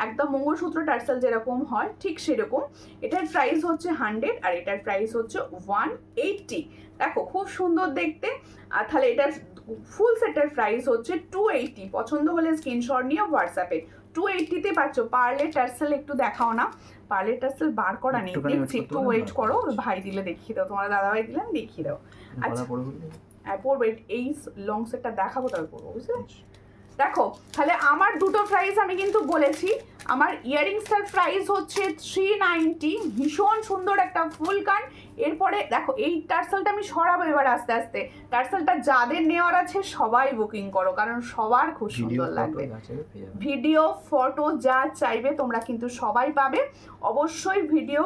একদম মঙ্গলসূত্র টার্সেল যেরকম হয় ঠিক সেরকম। এটার প্রাইস হচ্ছে 100 আর এটার প্রাইস হচ্ছে 180। দেখো খুব সুন্দর দেখতে। আর তাহলে এটার ফুল সেটের প্রাইস হচ্ছে 280। পছন্দ হলে স্ক্রিনশট নিয়ে হোয়াটসঅ্যাপে। 280-তে পাচ্ছ। পার্লের টার্সেল একটু দেখাও না, পার্লের টার্সেল বার করা নেই, দেখছি, একটু ওয়েট করো, ভাই দিলে দেখিয়ে দাও, তোমার দাদা ভাই দিলে আমি দেখিয়ে দাও। আচ্ছা পড়বে, এই লং সেটটা দেখাবো তবে পড়বো, বুঝলে। দেখো তাহলে আমার দুটো প্রাইস আমি কিন্তু বলেছি। আমার ইয়ারিংসটার প্রাইস হচ্ছে 390, ভীষণ সুন্দর একটা ফুল কান। এরপরে দেখো এই টার্সেলটা আমি সরাবো এবার আস্তে আস্তে। টার্সেলটা যাদের নেওয়ার আছে সবাই বুকিং করো, কারণ সবার খুব সুন্দর লাগবে। ভিডিও ফটো যা চাইবে তোমরা কিন্তু সবাই পাবে, অবশ্যই ভিডিও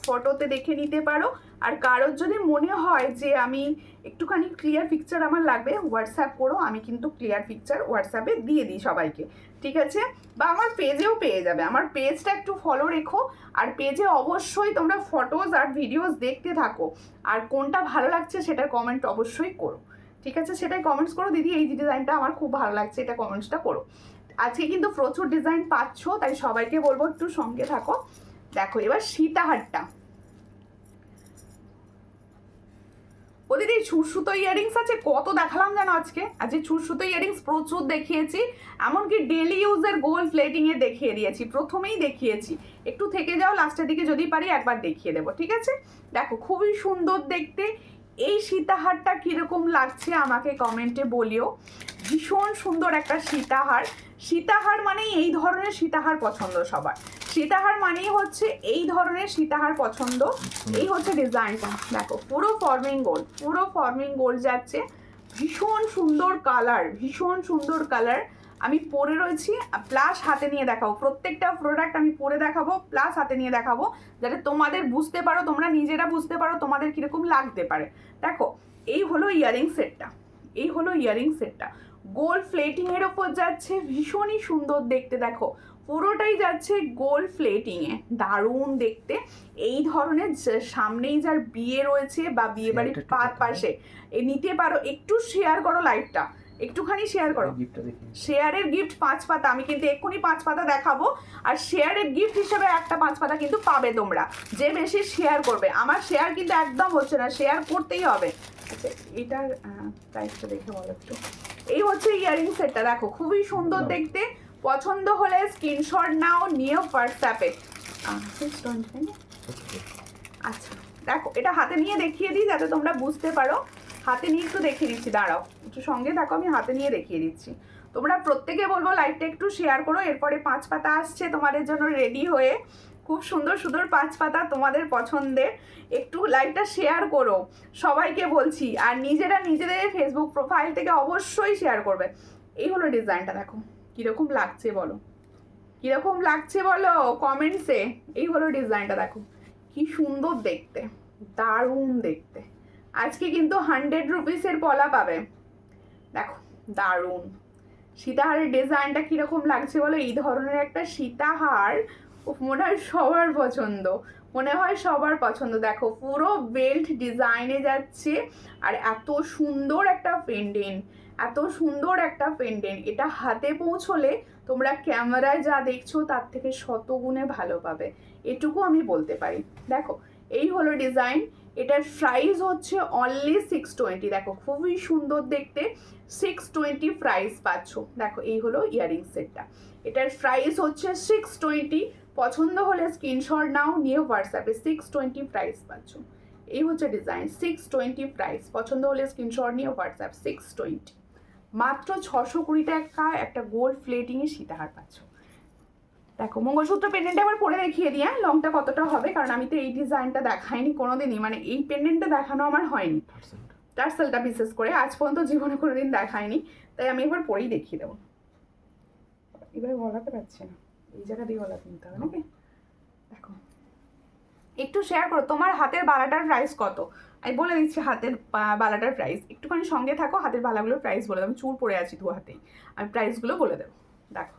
ফটোতে দেখে নিতে পারো। আর কারোর যদি মনে হয় যে আমি একটুখানি ক্লিয়ার পিকচার আমার লাগবে, হোয়াটসঅ্যাপ করো, আমি কিন্তু ক্লিয়ার পিকচার হোয়াটসঅ্যাপে দিয়ে দিই সবাইকে, ঠিক আছে। বা আমার পেজেও পেয়ে যাবে, আমার পেজটা একটু ফলো রেখো। আর পেজে অবশ্যই তোমরা ফটোজ আর ভিডিওস দেখতে থাকো, আর কোনটা ভালো লাগছে সেটার কমেন্ট অবশ্যই করো, ঠিক আছে। সেটাই কমেন্টস করো, দিদি এই ডিজাইনটা আমার খুব ভালো লাগছে, এটা কমেন্টসটা করো। আজকে কিন্তু প্রচুর ডিজাইন পাচ্ছ, তাই সবাইকে বলবো একটু সঙ্গে থাকো। দেখো এবার সীতাহারটা, ওদের এই ছুঁচসুতো ইয়ারিংস আছে, কত দেখালাম জানো আজকে। আজকে ছুঁচসুতো ইয়ারিংস প্রচুর দেখিয়েছি, এমনকি ডেলি ইউজের গোল্ড প্লেটিংয়ে দেখিয়ে দিয়েছি, প্রথমেই দেখিয়েছি। একটু থেকে যাও, লাস্টের দিকে যদি পারি একবার দেখিয়ে দেবো, ঠিক আছে। দেখো খুবই সুন্দর দেখতে। এই সীতাহারটা কীরকম লাগছে আমাকে কমেন্টে বলিও। ভীষণ সুন্দর একটা সীতাহার। সীতাহার মানেই এই ধরনের সীতাহার পছন্দ সবার, সীতাহার মানেই হচ্ছে এই ধরনের সীতাহার পছন্দ। এই হচ্ছে ডিজাইনটা, দেখো পুরো ফর্মিং গোল্ড, পুরো ফর্মিং গোল্ড যাচ্ছে, ভীষণ সুন্দর কালার, ভীষণ সুন্দর কালার। আমি পরে রয়েছি, প্লাস হাতে নিয়ে দেখাবো, প্রত্যেকটা প্রোডাক্ট আমি পরে দেখাবো, প্লাস হাতে নিয়ে দেখাবো, যাতে তোমাদের বুঝতে পারো, তোমরা নিজেরা বুঝতে পারো তোমাদের কীরকম লাগতে পারে। দেখো এই হলো ইয়ারিং সেটটা, এই হলো ইয়ারিং সেটটা, গোল্ড প্লেটিংয়ের ওপর যাচ্ছে, ভীষণই সুন্দর দেখতে। দেখো পুরোটাই যাচ্ছে গোল্ড প্লেটিংয়ে, দারুণ দেখতে। এই ধরনের সামনেই যার বিয়ে রয়েছে বা বিয়ে বাড়ির পাশে নিতে পারো। একটু শেয়ার করো লাইভটা, একটুখানি শেয়ার করো। শেয়ারের গিফট 5 পাতা, আমি কিন্তু এক্ষুনি 5 পাতা দেখাবো, আর শেয়ারের গিফট হিসেবে একটা 5 পাতা কিন্তু পাবে তোমরা, যে বেশি শেয়ার করবে। আমার শেয়ার কিন্তু একদম হচ্ছে না, শেয়ার করতেই হবে। আচ্ছা এটার প্রাইসটা দেখে বলো একটু। এই হচ্ছে ইয়ারিং সেটটা, দেখো খুবই সুন্দর দেখতে। পছন্দ হলে স্ক্রিনশট নাও, নিয়ে হোয়াটসঅ্যাপে। আচ্ছা দেখো এটা হাতে নিয়ে দেখিয়ে দিই যাতে তোমরা বুঝতে পারো। হাতে নিয়ে একটু দেখিয়ে দিচ্ছি, দাঁড়াও একটু সঙ্গে থাকো, আমি হাতে নিয়ে দেখিয়ে দিচ্ছি। তোমরা প্রত্যেকে বলবো লাইভটা একটু শেয়ার করো। এরপরে 5 পাতা আসছে তোমাদের জন্য রেডি হয়ে, খুব সুন্দর সুন্দর 5 পাতা তোমাদের পছন্দের। একটু লাইকটা শেয়ার করো, সবাইকে বলছি। আর নিজেরা নিজেদের ফেসবুক প্রোফাইল থেকে অবশ্যই শেয়ার করবে। এই হলো ডিজাইনটা, দেখো কীরকম লাগছে বলো, কীরকম লাগছে বলো কমেন্টসে। এই হলো ডিজাইনটা, দেখো কি সুন্দর দেখতে, দারুণ দেখতে। আজকে কিন্তু 100 রুপিসের পলা পাবে, দেখো দারুণ। সীতাহারের ডিজাইনটা কীরকম লাগছে বলো। এই ধরনের একটা সীতাহার মনে হয় সবার পছন্দ, মনে হয় সবার পছন্দ। দেখো পুরো বেল্ট ডিজাইনে যাচ্ছে, আর এত সুন্দর একটা পেন্ডেন্ট, এত সুন্দর একটা পেন্ডেন্ট। এটা হাতে পৌঁছলে তোমরা ক্যামেরায় যা দেখছো তার থেকে শতগুণে ভালো পাবে, এটুকু আমি বলতে পারি। দেখো এই হলো ডিজাইন। এটার প্রাইস হচ্ছে অনলি 620। দেখো খুবই সুন্দর দেখতে, 620 প্রাইস পাচ্ছ। দেখো এই হলো ইয়াররিং সেটটা, এটার প্রাইস হচ্ছে 620। পছন্দ হলে স্ক্রিনশট নাও, নিয়ে হোয়াটসঅ্যাপে 620 প্রাইস পাচ্ছ। এই হচ্ছে ডিজাইন, 620 প্রাইস। পছন্দ হলে স্ক্রিনশট নিয়ে হোয়াটসঅ্যাপ 620। মাত্র 620 টাকা একটা গোল্ড প্লেটিংয়ে সীতাহার পাচ্ছ। দেখো মঙ্গলসূত্র পেন্ডেন্টটা আবার পরে দেখিয়ে দিই, লংটা কতটা হবে, কারণ আমি তো এই ডিজাইনটা দেখাইনি কোনোদিনই, মানে এই পেন্ডেন্টটা দেখানো আমার হয়নি, টার্সেলটা বিশেষ করে আজ পর্যন্ত জীবনে কোনোদিন দেখায়নি, তাই আমি এবার পরেই দেখিয়ে দেবো। এবার গলাতে পারছি না, এই জায়গা দিয়ে গলা কিনতে হবে নাকি। দেখো একটু শেয়ার করো তোমার হাতের বালাটার প্রাইস কত, আমি বলে দিচ্ছি হাতের বালাটার প্রাইস। একটুখানি সঙ্গে থাকো, হাতের বালাগুলোর প্রাইস বলে দেবো। আমি চুল পরে আছি দু হাতেই, আমি প্রাইসগুলো বলে দেবো। দেখো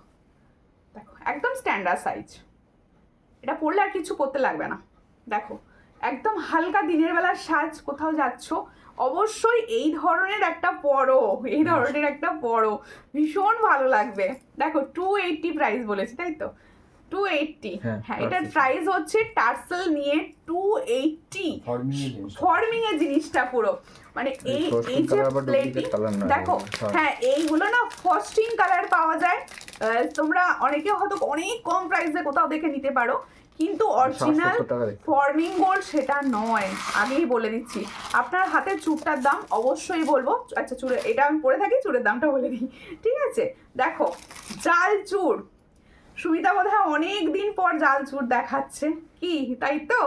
দেখো একদম স্ট্যান্ডার্ড সাইজ, এটা পরলে আর কিছু করতে লাগবে না। দেখো একদম হালকা দিনের বেলার সাজ, কোথাও যাচ্ছ অবশ্যই এই ধরনের একটা পরো, এই ধরনের একটা পরো, ভীষণ ভালো লাগবে। দেখো 280 প্রাইস বলেছি তাই তো, 280। হ্যাঁ এটার প্রাইস হচ্ছে টার্সেল নিয়ে 280। ফর্মিং এর জিনিসটা পুরো, মানে এই যে প্লেটিং দেখো, হ্যাঁ এইগুলো না ফস্টিং কালার পাওয়া যায়। তোমরা অনেকে হয়তো অনেক কম প্রাইসে কোথাও দেখে নিতে পারো, কিন্তু অরিজিনাল ফর্মিং গোল্ড সেটা নয়, আগেই বলে দিচ্ছি। আপনার হাতের চুড়টার দাম অবশ্যই বলবো। আচ্ছা চুড়ে এটা আমি পরে থাকি, চুড়ের দামটা বলে দিই, ঠিক আছে। দেখো জাল চুড়, সুমিতা বোধহয় অনেক দিন পর জাল চুড় দেখাচ্ছে কি, তাই তো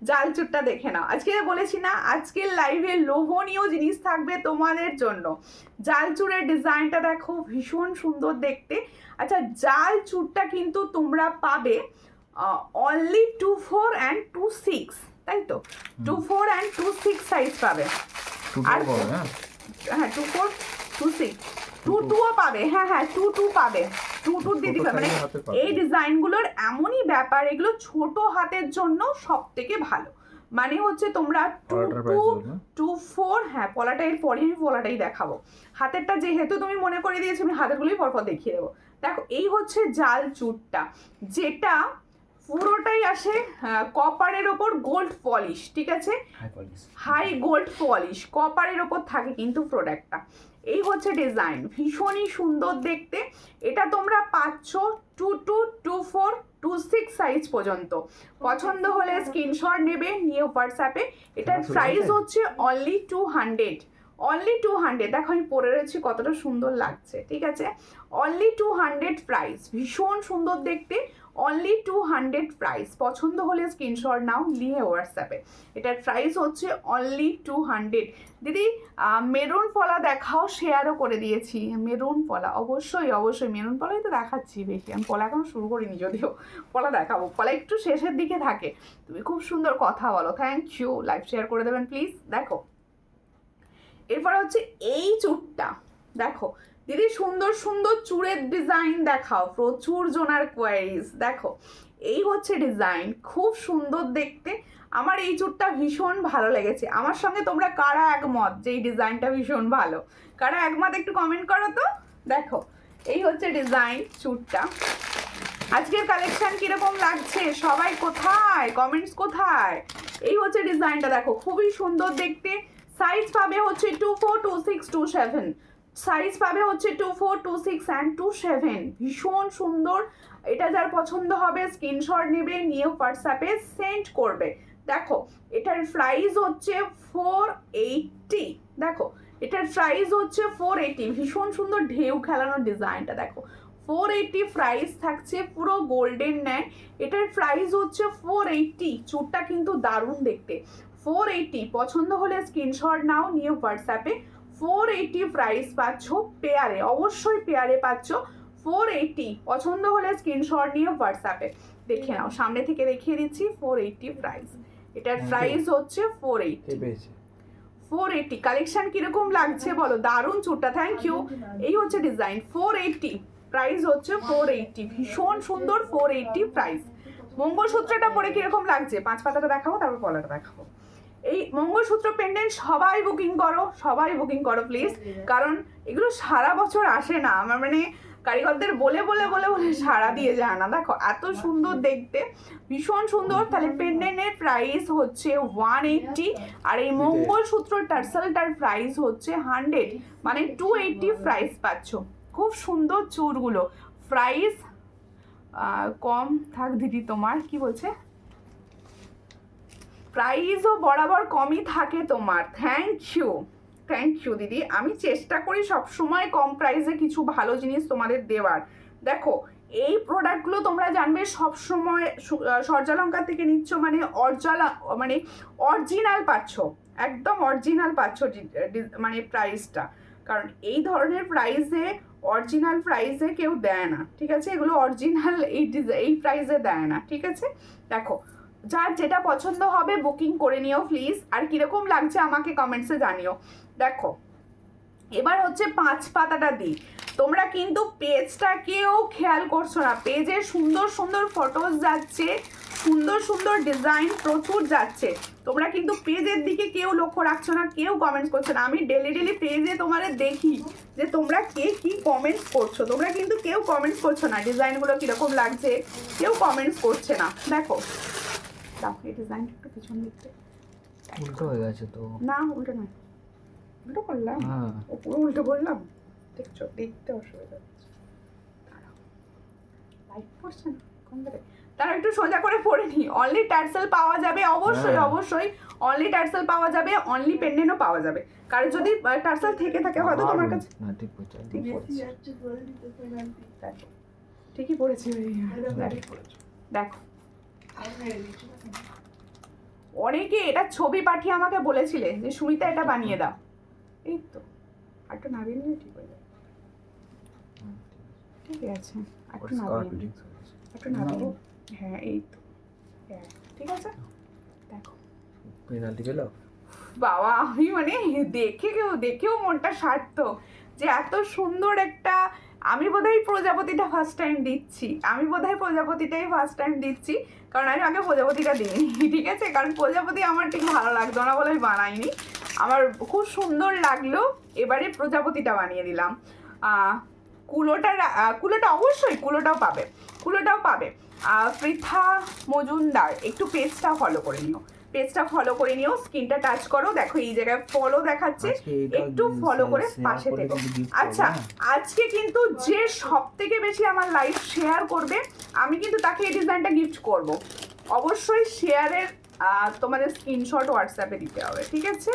জাল চুড়টা দেখে নাও। আজকে বলেছি না আজকের লাইভে লোভনীয় জিনিস থাকবে তোমাদের জন্য। জাল চুড়ের ডিজাইনটা দেখো ভীষণ সুন্দর দেখতে। আচ্ছা জাল চুড়টা কিন্তু তোমরা পাবে অনলি 24 and 26, তাই তো 24 and 26 সাইজ পাবে। আর হ্যাঁ 24 26 22ও পাবে, হ্যাঁ হ্যাঁ 22 পাবে, 22 দিদি পাবে। মানে এই ডিজাইনগুলোর এমনই ব্যাপার, এগুলো ছোট হাতের জন্য সব থেকে ভালো। মানে হচ্ছে তোমরা 22 24, হ্যাঁ পলাটা এর পরে আমি পলাটাই দেখাবো। হাতেরটা যেহেতু তুমি মনে করে দিয়েছো, আমি হাতেরগুলোই পরপর দেখিয়ে দেবো। দেখো এই হচ্ছে জাল চুড়টা, যেটা পুরোটাই আসে কপারের ওপর গোল্ড পলিশ, ঠিক আছে, হাই গোল্ড পলিশ কপারের ওপর থাকে কিন্তু প্রোডাক্টটা। এই হচ্ছে ডিজাইন, ভীষণই সুন্দর দেখতে। এটা তোমরা পাচ্ছ 22, 24, 26 সাইজ পর্যন্ত। পছন্দ হলে স্ক্রিনশট নেবে, নিয়ে হোয়াটসঅ্যাপে। এটার প্রাইস হচ্ছে অনলি 200, অনলি 200। দেখো আমি পরে রয়েছি কতটা সুন্দর লাগছে, ঠিক আছে, অনলি 200 প্রাইস, ভীষণ সুন্দর দেখতে, অনলি 200 প্রাইস। পছন্দ হলে স্ক্রিনশট নাও, নিয়ে হোয়াটসঅ্যাপে। এটার প্রাইস হচ্ছে অনলি 200। দিদি মেরুন পলা দেখাও, শেয়ারও করে দিয়েছি। মেরুন পলা অবশ্যই অবশ্যই, মেরুন পলাই তো দেখাচ্ছি বেশি, আমি পলা এখনো শুরু করিনি, যদিও পলা দেখাবো, পলা একটু শেষের দিকে থাকে। তুমি খুব সুন্দর কথা বলো, থ্যাংক ইউ, লাইভ শেয়ার করে দেবেন প্লিজ। দেখো এরপর হচ্ছে এই চুড়টা, দেখো দিদি সুন্দর সুন্দর চুড়ের ডিজাইন দেখাও, প্রচুর জনার কোয়ারিজ। দেখো এই হচ্ছে ডিজাইন, খুব সুন্দর দেখতে। আমার এই চুড়টা ভীষণ ভালো লেগেছে। আমার সঙ্গে তোমরা কারা একমত যে এই ডিজাইনটা ভীষণ ভালো, কারা একমত একটু কমেন্ট করো তো। দেখো এই হচ্ছে ডিজাইন চুড়টা। আজকের কালেকশন কিরকম লাগছে সবাই, কোথায় কমেন্টস কোথায়। এই হচ্ছে ডিজাইনটা, দেখো খুবই সুন্দর দেখতে। সাইজ পাবে হচ্ছে 24, 26, 27, সাইজ পাবে হচ্ছে 24, 26 and 27। ভীষণ সুন্দর, এটা যার পছন্দ হবে স্ক্রিনশট নেবে, নিয়ে হোয়াটসঅ্যাপে সেন্ড করবে। দেখো এটার প্রাইস হচ্ছে 480। দেখো এটার প্রাইস হচ্ছে 480। ভীষণ সুন্দর ঢেউ খেলানো ডিজাইনটা, দেখো 480 প্রাইস থাকছে, পুরো গোল্ডেন নেয়। এটার প্রাইস হচ্ছে 480। চুটটা কিন্তু দারুণ দেখতে। 480 পছন্দ হলে স্ক্রিনশট নাও, নিয়ে হোয়াটসঅ্যাপে। 480 প্রাইস পাচ্ছ পেয়ারে, অবশ্যই পেয়ারে পাচ্ছ। 480 পছন্দ হলে স্ক্রিনশট নিয়ে হোয়াটসঅ্যাপে দেখে নাও। সামনে থেকে দেখিয়ে দিচ্ছি 480 প্রাইস। এটার প্রাইস হচ্ছে 480। 480 কালেকশন কিরকম লাগছে বলো? দারুণ চুটটা, থ্যাংক ইউ। এই হচ্ছে ডিজাইন। 480 প্রাইস হচ্ছে 480, ভীষণ সুন্দর। 480 প্রাইস। মঙ্গলসূত্রটা পরে কিরকম লাগছে? 5 পাতাটা দেখাবো, তারপর পলাটা দেখাবো। এই মঙ্গলসূত্র পেন্ডেন্ট সবাই বুকিং করো, সবাই বুকিং করো প্লিজ, কারণ এগুলো সারা বছর আসে না। আমার মানে কারিগরদের বলে বলে বলে বলে সারা দিয়ে যায় না। দেখো এত সুন্দর দেখতে, ভীষণ সুন্দর। তাহলে পেন্ডেন্টের প্রাইস হচ্ছে 180, আর এই মঙ্গলসূত্র টার্সেলটার প্রাইস হচ্ছে 100, মানে 280 প্রাইস পাচ্ছ। খুব সুন্দর চুড়গুলো। প্রাইস কম থাক দিদি, তোমার কি বলছে? প্রাইসও বরাবর কমই থাকে তোমার। থ্যাংক ইউ, থ্যাংক ইউ দিদি। আমি চেষ্টা করি সবসময় কম প্রাইসে কিছু ভালো জিনিস তোমাদের দেওয়ার। দেখো এই প্রোডাক্টগুলো তোমরা জানবে সবসময় সূর্যালঙ্কার থেকে নিচ্ছ মানে মানে অরিজিনাল পাচ্ছ, একদম অরিজিনাল পাচ্ছ মানে প্রাইসটা। কারণ এই ধরনের প্রাইসে, অরিজিনাল প্রাইসে কেউ দেয় না, ঠিক আছে? এগুলো অরিজিনাল এই প্রাইসে দেয় না, ঠিক আছে? দেখো যার যেটা পছন্দ হবে বুকিং করে নিও প্লিজ। আর কিরকম লাগছে আমাকে কমেন্টসে জানিও। দেখো এবার হচ্ছে 5 পাতাটা দিই। তোমরা কিন্তু পেজটাকেও খেয়াল করছো না, পেজে সুন্দর সুন্দর ফটোজ যাচ্ছে, সুন্দর সুন্দর ডিজাইন প্রচুর যাচ্ছে। তোমরা কিন্তু পেজের দিকে কেউ লক্ষ্য রাখছো না, কেউ কমেন্টস করছো না। আমি ডেলি ডেলি পেজে তোমাদের দেখি যে তোমরা কে কি কমেন্টস করছো, তোমরা কিন্তু কেউ কমেন্টস করছো না ডিজাইনগুলো কিরকম লাগছে, কেউ কমেন্টস করছে না। দেখো এই ডিজাইনটা একটু পিছন দিতে উল্টো হয়ে গেছে তো। না উল্টো নয়, উল্টো করলাম, ও পুরো উল্টো করলাম, দেখছো? দেখতে অসুবিধা হচ্ছে, লাইট পড়ছে না কোন ধরে। তারা একটু সোজা করে পড়ে নি। অনলি টার্সেল পাওয়া যাবে, অবশ্যই অবশ্যই অনলি টার্সেল পাওয়া যাবে, অনলি পেন্ডেন্টও পাওয়া যাবে। কারণ যদি টার্সেল থেকে থাকে হয়তো তোমার কাছে ঠিক পড়ছে, ঠিক পড়ছে, ঠিকই পড়েছি। দেখো অনেকে এটা ছবি পাঠিয়ে আমাকে বলেছিলে যে সুমিতা এটা বানিয়ে দাও। এই তো একটু নামিয়ে নিয়ে ঠিক হয়ে যাবে। ঠিক আছে একটু নামিয়ে, হ্যাঁ এই তো, হ্যাঁ ঠিক আছে। দেখো পেনাল্টি পেল বাবা, আমি মানে দেখেও মনটা সার্থ যে এত সুন্দর একটা। আমি বোধহয় প্রজাপতিটা ফার্স্ট টাইম দিচ্ছি, কারণ আমি আগে প্রজাপতিটা দিইনি, ঠিক আছে? কারণ প্রজাপতি আমার ঠিক ভালো লাগতো না বলে আমি বানাইনি। আমার খুব সুন্দর লাগলো, এবারে প্রজাপতিটা বানিয়ে দিলাম। কুলোটা অবশ্যই কুলোটাও পাবে। পৃথা মজুমদার, একটু পেজটা ফলো করে নিও, স্ক্রিনটা টাচ করো। দেখো এই জায়গায় ফলো দেখাচ্ছে, একটু ফলো করে পাশে থেকো। আচ্ছা আজকে কিন্তু যে সব থেকে বেশি আমার লাইভ শেয়ার করবে আমি কিন্তু তাকে এই ডিজাইনটা গিফট করব। অবশ্যই শেয়ারের তোমাদের স্ক্রিনশট হোয়াটসঅ্যাপে দিতে হবে, ঠিক আছে?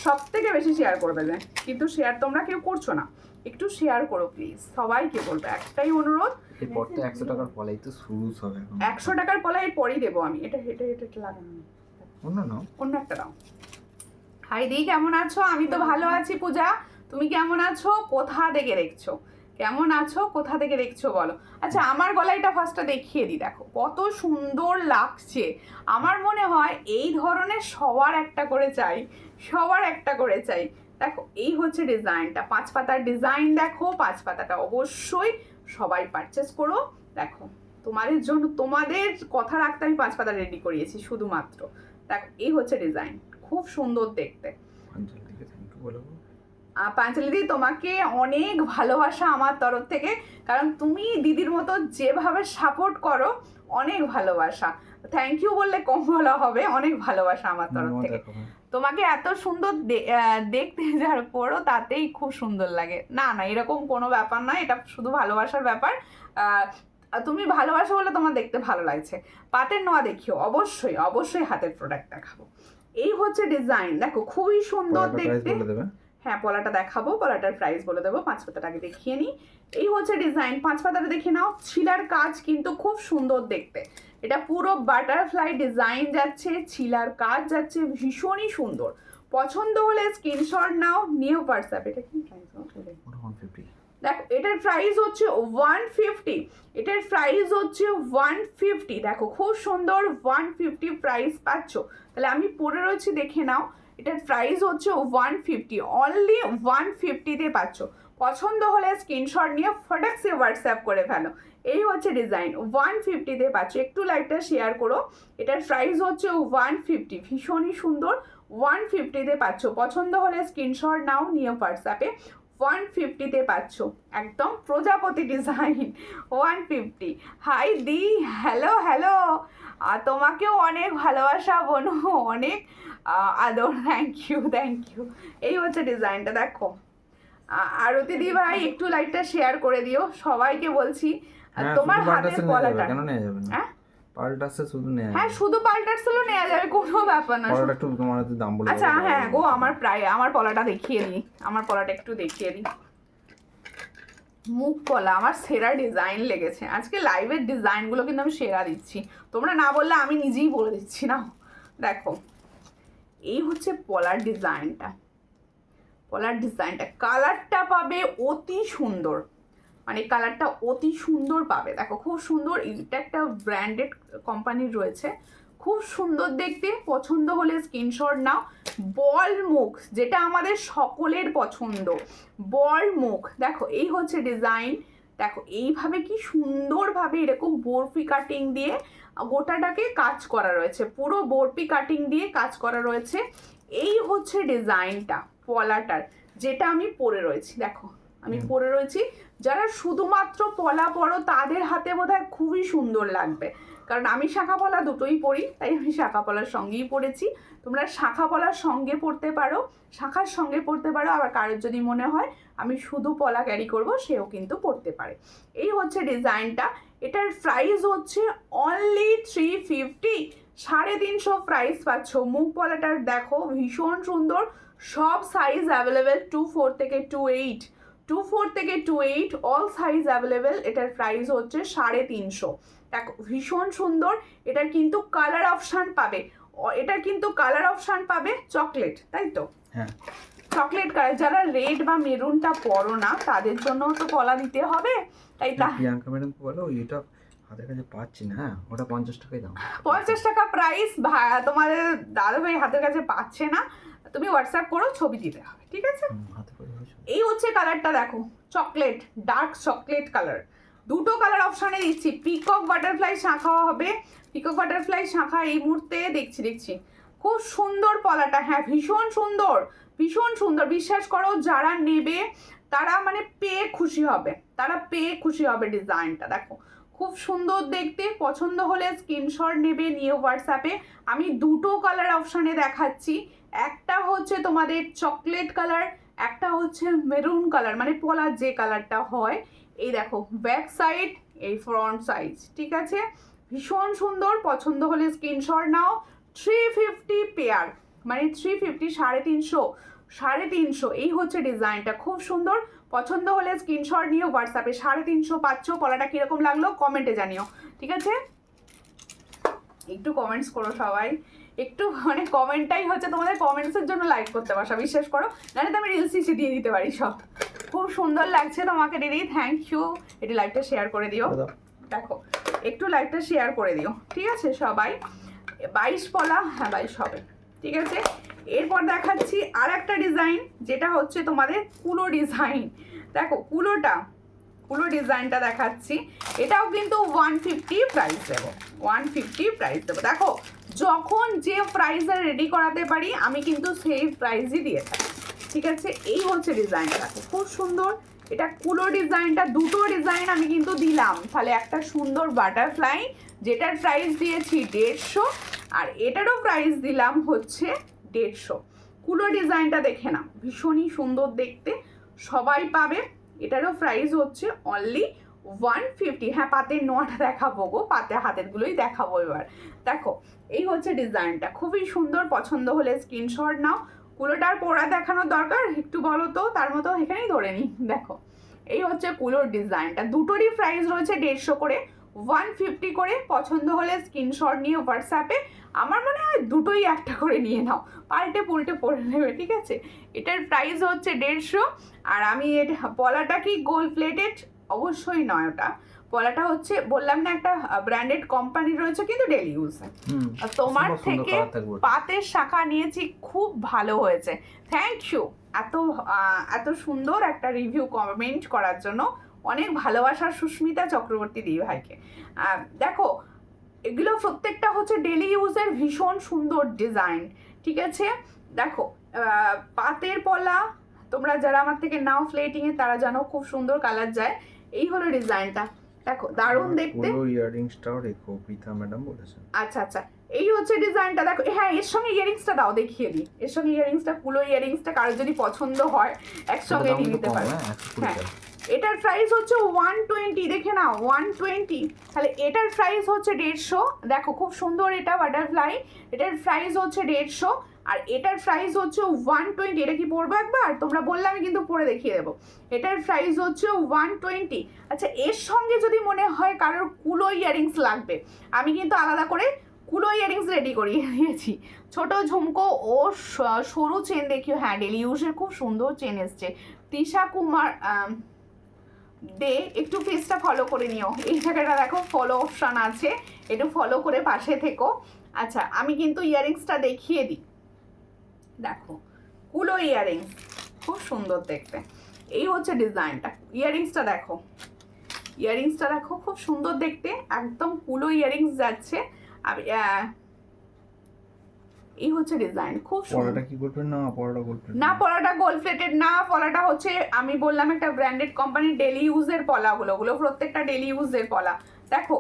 সব থেকে বেশি শেয়ার করবে যে, কিন্তু শেয়ার তোমরা কেউ করছো না, একটু শেয়ার করো প্লিজ। সবাইকে বলবো একটাই অনুরোধ, এরপর তো 100 টাকার পলাই তো শুরু হবে। 100 টাকার পলাই পরই দেবো আমি। এটা লাগানো অন্য একটা দাও। হাই দি, কেমন আছো? আমি তো ভালো আছি। পূজা তুমি কেমন আছো? কোথা থেকে দেখছো বলো। আচ্ছা আমার গলাটা ফার্স্টটা দেখিয়ে দিই। দেখো কত সুন্দর লাগছে। আমার মনে হয় এই ধরনের সবার একটা করে চাই। দেখো এই হচ্ছে ডিজাইনটা, 5 পাতার ডিজাইন। দেখো 5 পাতাটা অবশ্যই সবাই পারচেস করো। দেখো তোমাদের জন্য, তোমাদের কথা রাখতে আমি 5 পাতা রেডি করিয়েছি শুধুমাত্র। দেখো এই হচ্ছে ডিজাইন, খুব সুন্দর দেখতে। পাঞ্চালি দিদি তোমাকে অনেক ভালোবাসা আমার তরফ থেকে, কারণ তুমি দিদির মতো যেভাবে সাপোর্ট করো, অনেক ভালোবাসা। থ্যাংক ইউ বললে কম বলা হবে, অনেক ভালোবাসা আমার তরফ থেকে। তোমাকে এত সুন্দর দেখতে যার পরও তাতেই খুব সুন্দর লাগে। না এরকম কোনো ব্যাপার না, এটা শুধু ভালোবাসার ব্যাপার। তুমি ভালোবাসো বলে তোমার দেখতে ভালো লাগছে। পাতের নোয়া দেখিও, অবশ্যই হাতের প্রোডাক্ট দেখাবো। এই হচ্ছে ডিজাইন, দেখো খুবই সুন্দর দেখতে। হ্যাঁ পলাটা দেখাবো, পলাটার প্রাইস বলে দেবো। 5 পাতাটাকে দেখিয়ে নিই। এই হচ্ছে ডিজাইন, 5 পাতাটা দেখে নাও। ছিলার কাজ কিন্তু খুব সুন্দর দেখতে, এটা পুরো বাটারফ্লাই ডিজাইন যাচ্ছে, ছিলার কাজ যাচ্ছে, ভীষণই সুন্দর। পছন্দ হলে স্ক্রিনশট নাও, নিয়ে হোয়াটসঅ্যাপ। এটা কি প্রাইস? 150। দেখো এটার প্রাইস হচ্ছে 150, এটার প্রাইস হচ্ছে 150। দেখো খুব সুন্দর 150 প্রাইস পাচ্ছ। তাহলে আমি পরে রয়েছি, দেখে নাও। এটার প্রাইস হচ্ছে 150, অনলি 150-তে পাচ্ছ। পছন্দ হলে স্ক্রিনশট নিয়ে ফটাকসে হোয়াটসঅ্যাপ করে ফেলো। এই হচ্ছে ডিজাইন, 150-তে পাচ্ছ। একটু লাইকটা শেয়ার করো। এটার প্রাইস হচ্ছে 150, ভীষণই সুন্দর। 150-তে পাচ্ছ। পছন্দ হলে স্ক্রিনশট নাও, নিয়ে হোয়াটসঅ্যাপে। 150-তে পাচ্ছ, একদম প্রজাপতি ডিজাইন। 150। হাই দি, হ্যালো হ্যালো, তোমাকেও অনেক ভালোবাসা বনু, অনেক আদর। Thank you thank you. এই হচ্ছে ডিজাইনটা দেখো। আরতি দি ভাই একটু লাইকটা শেয়ার করে দিও, সবাইকে বলছি। তোমার হাতের পলাটা কেন নেওয়া যাবে না? হ্যাঁ পাল্টাসে শুধু নেওয়া হ্যাঁ, শুধু পাল্টাসগুলো নেওয়া যাবে, কোনো ব্যাপার না। পলাটা একটু তোমার হাতে দাম বলে আচ্ছা হ্যাঁ গো, আমার পলাটা দেখিয়ে দিই, আমার পলাটা একটু দেখিয়ে দিই। মুখ পলা আমার সেরা ডিজাইন লেগেছে। আজকে লাইভের ডিজাইনগুলো কিন্তু আমি সেরা দিচ্ছি, তোমরা না বললে আমি নিজেই বলে দিচ্ছি না। দেখো এই হচ্ছে পলার ডিজাইনটা, পলার ডিজাইনটা, কালারটা পাবে অতি সুন্দর, মানে কালারটা অতি সুন্দর পাবে। দেখো খুব সুন্দর, এটা একটা ব্র্যান্ডেড কোম্পানির রয়েছে, খুব সুন্দর দেখতে। পছন্দ হলে স্ক্রিনশট নাও। বল মুখ, যেটা আমাদের সকলের পছন্দ, বল মুখ। দেখো এই হচ্ছে ডিজাইন। দেখো এইভাবে কি সুন্দরভাবে এরকম বরফি কাটিং দিয়ে গোটাটাকে কাজ করা রয়েছে, পুরো বরফি কাটিং দিয়ে কাজ করা রয়েছে। এই হচ্ছে ডিজাইনটা পলাটার, যেটা আমি পরে রয়েছি। দেখো আমি পরে রয়েছি, যারা শুধুমাত্র পলা পরো তাদের হাতে বোধহয় খুবই সুন্দর লাগবে, কারণ আমি শাখা পলা দুটোই পরি, তাই আমি শাখা পলার সঙ্গেই পরেছি। তোমরা শাখা পলার সঙ্গে পড়তে পারো, শাখার সঙ্গে পড়তে পারো, আবার কারোর যদি মনে হয় আমি শুধু পলা ক্যারি করব, সেও কিন্তু পড়তে পারে। এই হচ্ছে ডিজাইনটা। এটার প্রাইস হচ্ছে অনলি 350, 350 প্রাইস পাচ্ছ। মুখ পলাটার দেখো ভীষণ সুন্দর, সব সাইজ অ্যাভেলেবেল, 24 থেকে 28, 24 থেকে 28 অল সাইজ অ্যাভেলেবেল। এটার প্রাইস হচ্ছে 350। দেখো ভীষণ সুন্দর। এটার কিন্তু কালার অপশান পাবে, এটার কিন্তু কালার অপশান পাবে চকলেট, তাই তো? হ্যাঁ চকলেট কালার। যারা রেড বা মেরুনটা পরো না তাদের জন্য তো পলা দিতে হবে, তাই প্রিয়াঙ্কা ম্যাডামকে বলো এটা হাতের কাছে পাচ্ছি না। হ্যাঁ ওটা 50 টাকাই দাম। 50 টাকা প্রাইস। তোমাদের দাদা ভাই হাতের কাছে পাচ্ছে না, তুমি হোয়াটসঅ্যাপ করো, ছবি দিতে হবে, ঠিক আছে? এই হচ্ছে কালারটা, দেখো চকলেট, ডার্ক চকলেট কালার। দুটো কালার অপশানে দিচ্ছি। পিকক বাটারফ্লাই শাখা হবে, পিকক বাটারফ্লাই শাখা এই মুহূর্তে দেখছি। খুব সুন্দর পলাটা, হ্যাঁ ভীষণ সুন্দর, ভীষণ সুন্দর। বিশ্বাস করো যারা নেবে তারা মানে পেয়ে খুশি হবে, তারা পেয়ে খুশি হবে। ডিজাইনটা দেখো খুব সুন্দর দেখতে। পছন্দ হলে স্ক্রিনশট নেবে, নিয়ে হোয়াটসঅ্যাপে। আমি দুটো কালার অপশানে দেখাচ্ছি, একটা হচ্ছে তোমাদের চকলেট কালার, একটা হচ্ছে মেরুন কালার, মানে পলার যে কালারটা হয়। এই দেখো ব্যাক সাইড, এই ফ্রন্ট সাইজ, ঠিক আছে? ভীষণ সুন্দর। পছন্দ হলে স্ক্রিনশট নাও। 350 পেয়ার, মানে 350, 350, 350। এই হচ্ছে ডিজাইনটা, খুব সুন্দর। পছন্দ হলে স্ক্রিনশট নিয়ে হোয়াটসঅ্যাপে। 350 পাচ্ছ। পলাটা কিরকম লাগলো কমেন্টে জানিও, ঠিক আছে? একটু কমেন্টস করো সবাই, একটু মানে কমেন্টটাই হচ্ছে তোমাদের, কমেন্টসের জন্য লাইক করতে পারো, বিশ্বাস করো, নাহলে তো আমি রিলস ইসে দিয়ে দিতে পারি সব। খুব সুন্দর লাগছে তোমাকে দিদি, থ্যাংক ইউ। একটু লাইকটা শেয়ার করে দিও, দেখো একটু লাইকটা শেয়ার করে দিও, ঠিক আছে সবাই? 22 পলা, হ্যাঁ 22 হবে, ঠিক আছে? এরপর দেখাচ্ছি আর একটা ডিজাইন, যেটা হচ্ছে তোমাদের কুলো ডিজাইন। দেখো কুলো ডিজাইনটা দেখাচ্ছি, এটাও কিন্তু 150 প্রাইস দেবো, 150 প্রাইস দেবো। দেখো যখন যে প্রাইসে রেডি করাতে পারি আমি কিন্তু সেই প্রাইসই দিয়ে থাকি, ঠিক আছে? এই হচ্ছে ডিজাইনটা, দেখো খুব সুন্দর। এটা কুলো ডিজাইনটা, দুটো ডিজাইন আমি কিন্তু দিলাম, তাহলে একটা সুন্দর বাটারফ্লাই, যেটার প্রাইস দিয়েছি 150, আর এটারও প্রাইস দিলাম হচ্ছে 150। কুলো ডিজাইনটা দেখে নাও, ভীষণই সুন্দর দেখতে, সবাই পাবে। এটারও প্রাইস হচ্ছে অনলি 150। হ্যাঁ পাতের নোয়াটা দেখাবো গো, পাতে হাতেরগুলোই দেখাবো এবার। দেখো এই হচ্ছে ডিজাইনটা, খুবই সুন্দর। পছন্দ হলে স্ক্রিনশট নাও, কুলোটার পোড়া দেখানোর দরকার একটু বলো তো, তার মতো এখানেই ধরে নিই। দেখো এই হচ্ছে কুলোর ডিজাইনটা, দুটোরই প্রাইস রয়েছে 150 করে, 150 করে। পছন্দ হলে স্ক্রিনশট নিয়ে হোয়াটসঅ্যাপে, আমার মনে হয় দুটোই একটা করে নিয়ে নাও, পাল্টে পুল্টে পরে নেবে, ঠিক আছে। এটার প্রাইস হচ্ছে 150। আর আমি এটা পলাটা কি গোল্ড প্লেটেড? অবশ্যই নয়, ওটা পলাটা হচ্ছে বললাম না একটা ব্র্যান্ডেড কোম্পানি রয়েছে, কিন্তু ডেলি ইউজ। তোমার থেকে পাতের শাখা নিয়েছি, খুব ভালো হয়েছে, থ্যাংক ইউ এত সুন্দর একটা রিভিউ কমেন্ট করার জন্য। অনেক ভালোবাসা সুস্মিতা চক্রবর্তী দি ভাইকে। দেখো এগুলো প্রত্যেকটা হচ্ছে ডেলি ইউজের ভীষণ সুন্দর ডিজাইন, ঠিক আছে। দেখো পাতের পলা, তোমরা যারা আমার থেকে নাও প্লেটিং এ তারা জানো খুব সুন্দর কালার যায়। এই হলো ডিজাইনটা, দেখো দারুণ দেখতে। পুরো ইয়ারিংসটাও রেখো, প্রীতা ম্যাডাম বলেছেন। আচ্ছা আচ্ছা, এই হচ্ছে ডিজাইনটা, দেখো। হ্যাঁ, এর সঙ্গে ইয়ারিংসটা দাও, দেখিয়ে দিই। এর সঙ্গে ইয়ারিংসটা, পুরো ইয়ারিংসটা কারোর যদি পছন্দ হয় একসঙ্গে নিয়ে নিতে পারো। হ্যাঁ, এটার প্রাইস হচ্ছে 120, দেখে নাও 120। তাহলে এটার প্রাইস হচ্ছে 150। দেখো খুব সুন্দর এটা বাটারফ্লাই, এটার প্রাইস হচ্ছে 150। আর এটার প্রাইস হচ্ছে 120। এটা কি পরবো একবার? তোমরা বললে আমি কিন্তু পরে দেখিয়ে দেবো। এটার প্রাইস হচ্ছে 120। আচ্ছা, এর সঙ্গে যদি মনে হয় কারোর কুলো ইয়ারিংস লাগবে, আমি কিন্তু আলাদা করে কুলো ইয়ারিংস রেডি করিয়ে দিয়েছি। ছোট ঝুমকো ও সরু চেন দেখিও। হ্যাঁ, ডেলি ইউজের খুব সুন্দর চেন এসছে। তৃষা কুমার দে, একটু পেজটা ফলো করে নিও। এই জায়গাটা দেখো ফলো অপশান আছে, একটু ফলো করে পাশে থেকো। আচ্ছা, আমি কিন্তু ইয়ারিংসটা দেখিয়ে দিই। দেখো কুলো ইয়ারিংস, খুব সুন্দর দেখতে। এই হচ্ছে ডিজাইনটা, ইয়ারিংসটা দেখো, ইয়ারিংসটা দেখো খুব সুন্দর দেখতে, একদম কুলো ইয়ারিংস যাচ্ছে। এই হচ্ছে ডিজাইন, খুব সুন্দর। পলাটা কি গোল্ড প্লেটেড? না, পলাটা গোল্ড প্লেটেড না, পলাটা গোল্ড প্লেটেড না, পলাটা হচ্ছে আমি বললাম একটা ব্র্যান্ডেড কোম্পানি ডেলি ইউজের পলাগুলো, ওগুলো প্রত্যেকটা ডেলি ইউজের পলা। দেখো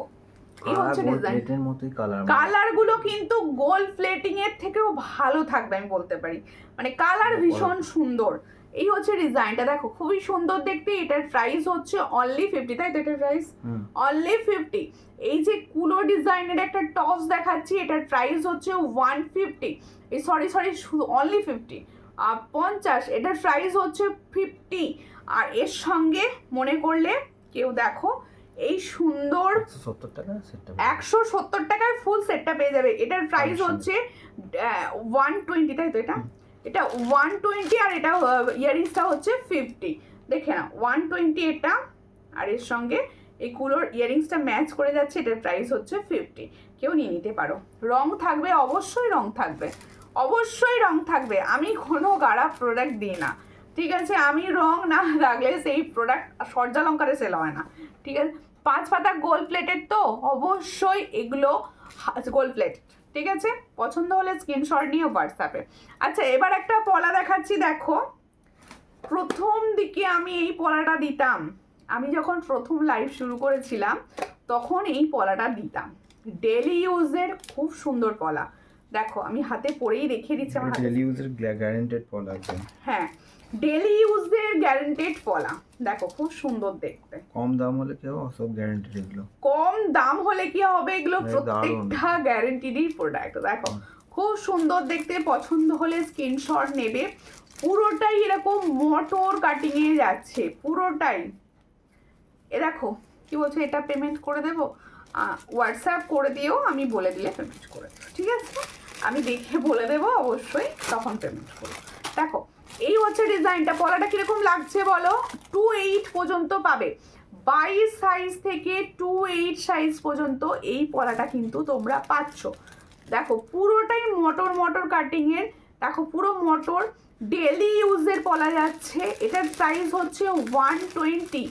এই হচ্ছে ডিজাইন, এর মতোই কালার গুলো কিন্তু গোল্ড প্লেটিং এর থেকেও ভালো থাকবে আমি বলতে পারি, মানে কালার ভীষণ সুন্দর। এই হচ্ছে ডিজাইনটা, দেখো খুবই সুন্দর দেখতে। এটার প্রাইস হচ্ছে অনলি 50, তাই তো? এটার প্রাইস অনলি 50। এই যে কুলো ডিজাইনের একটা টপস দেখাচ্ছি, এটার প্রাইস হচ্ছে 150। এই সরি অনলি 50, 50। এটার প্রাইস হচ্ছে 50। আর এর সঙ্গে মনে করলে কেউ দেখো এই সুন্দর 170 টাকায় ফুল সেটটা পেয়ে যাবে। এটার প্রাইস হচ্ছে 120, তাই তো? এটা 120। আর এটা ইয়ারিংসটা হচ্ছে 50। দেখে না 120 এটা, আর এর সঙ্গে এই কুলোর ইয়ারিংসটা ম্যাচ করে যাচ্ছে। এটার প্রাইস হচ্ছে 50। কেউ নিয়ে নিতে পারো। রং থাকবে, অবশ্যই রং থাকবে, অবশ্যই রং থাকবে। আমি কোনো গাড়া প্রোডাক্ট দিই না, ঠিক আছে। আমি রং না থাকলে সেই প্রোডাক্ট সূর্যালঙ্কারে সেল হয় না, ঠিক আছে। 5 পাতা গোল্ড প্লেটেড, তো অবশ্যই এগুলো গোল্ড প্লেটেড, ঠিক আছে। পছন্দ হলে স্ক্রিনশট নিয়ে হোয়াটসঅ্যাপে। আচ্ছা, এবার একটা পলা দেখাচ্ছি, দেখো। প্রথম দিকে আমি এই পলাটা দিতাম, আমি যখন প্রথম লাইভ শুরু করেছিলাম তখন এই পলাটা দিতাম। ডেলি ইউজের খুব সুন্দর পলা, দেখো আমি হাতে পরেই দেখিয়ে দিচ্ছি আমার হাতে। ডেলি ইউজের গ্যারান্টেড পলা আছে। হ্যাঁ, ডেলি ইউজের গ্যারান্টেড পলা, দেখো খুব সুন্দর দেখতে। কম দাম হলে কি হবে? সব গ্যারান্টেড এগুলো। কম দাম হলে কি হবে? এগুলো প্রত্যেকটা গ্যারান্টিডই প্রোডাক্ট। দেখো খুব সুন্দর দেখতে, পছন্দ হলে স্ক্রিনশট নেবে। পুরোটাই এরকম মোটর কাটিং এ যাচ্ছে, পুরোটাই। এ দেখো কি বলছে, এটা পেমেন্ট করে দেবো? হোয়াটসঅ্যাপ করে দিও, আমি বলে দিলে পেমেন্ট করে দেবো, ঠিক আছে। আমি দেখে বলে দেবো অবশ্যই, তখন পেমেন্ট করবো। দেখো এই হচ্ছে ডিজাইনটা। পলাটা কিরকম লাগছে বলো? 28 পর্যন্ত পাবে, 22 সাইজ থেকে 28 সাইজ পর্যন্ত এই পলাটা কিন্তু তোমরা পাচ্ছ। দেখো পুরোটাই মোটর কাটিং এর, দেখো পুরো মোটর, ডেলি ইউজের পলা যাচ্ছে। এটার প্রাইস হচ্ছে 120।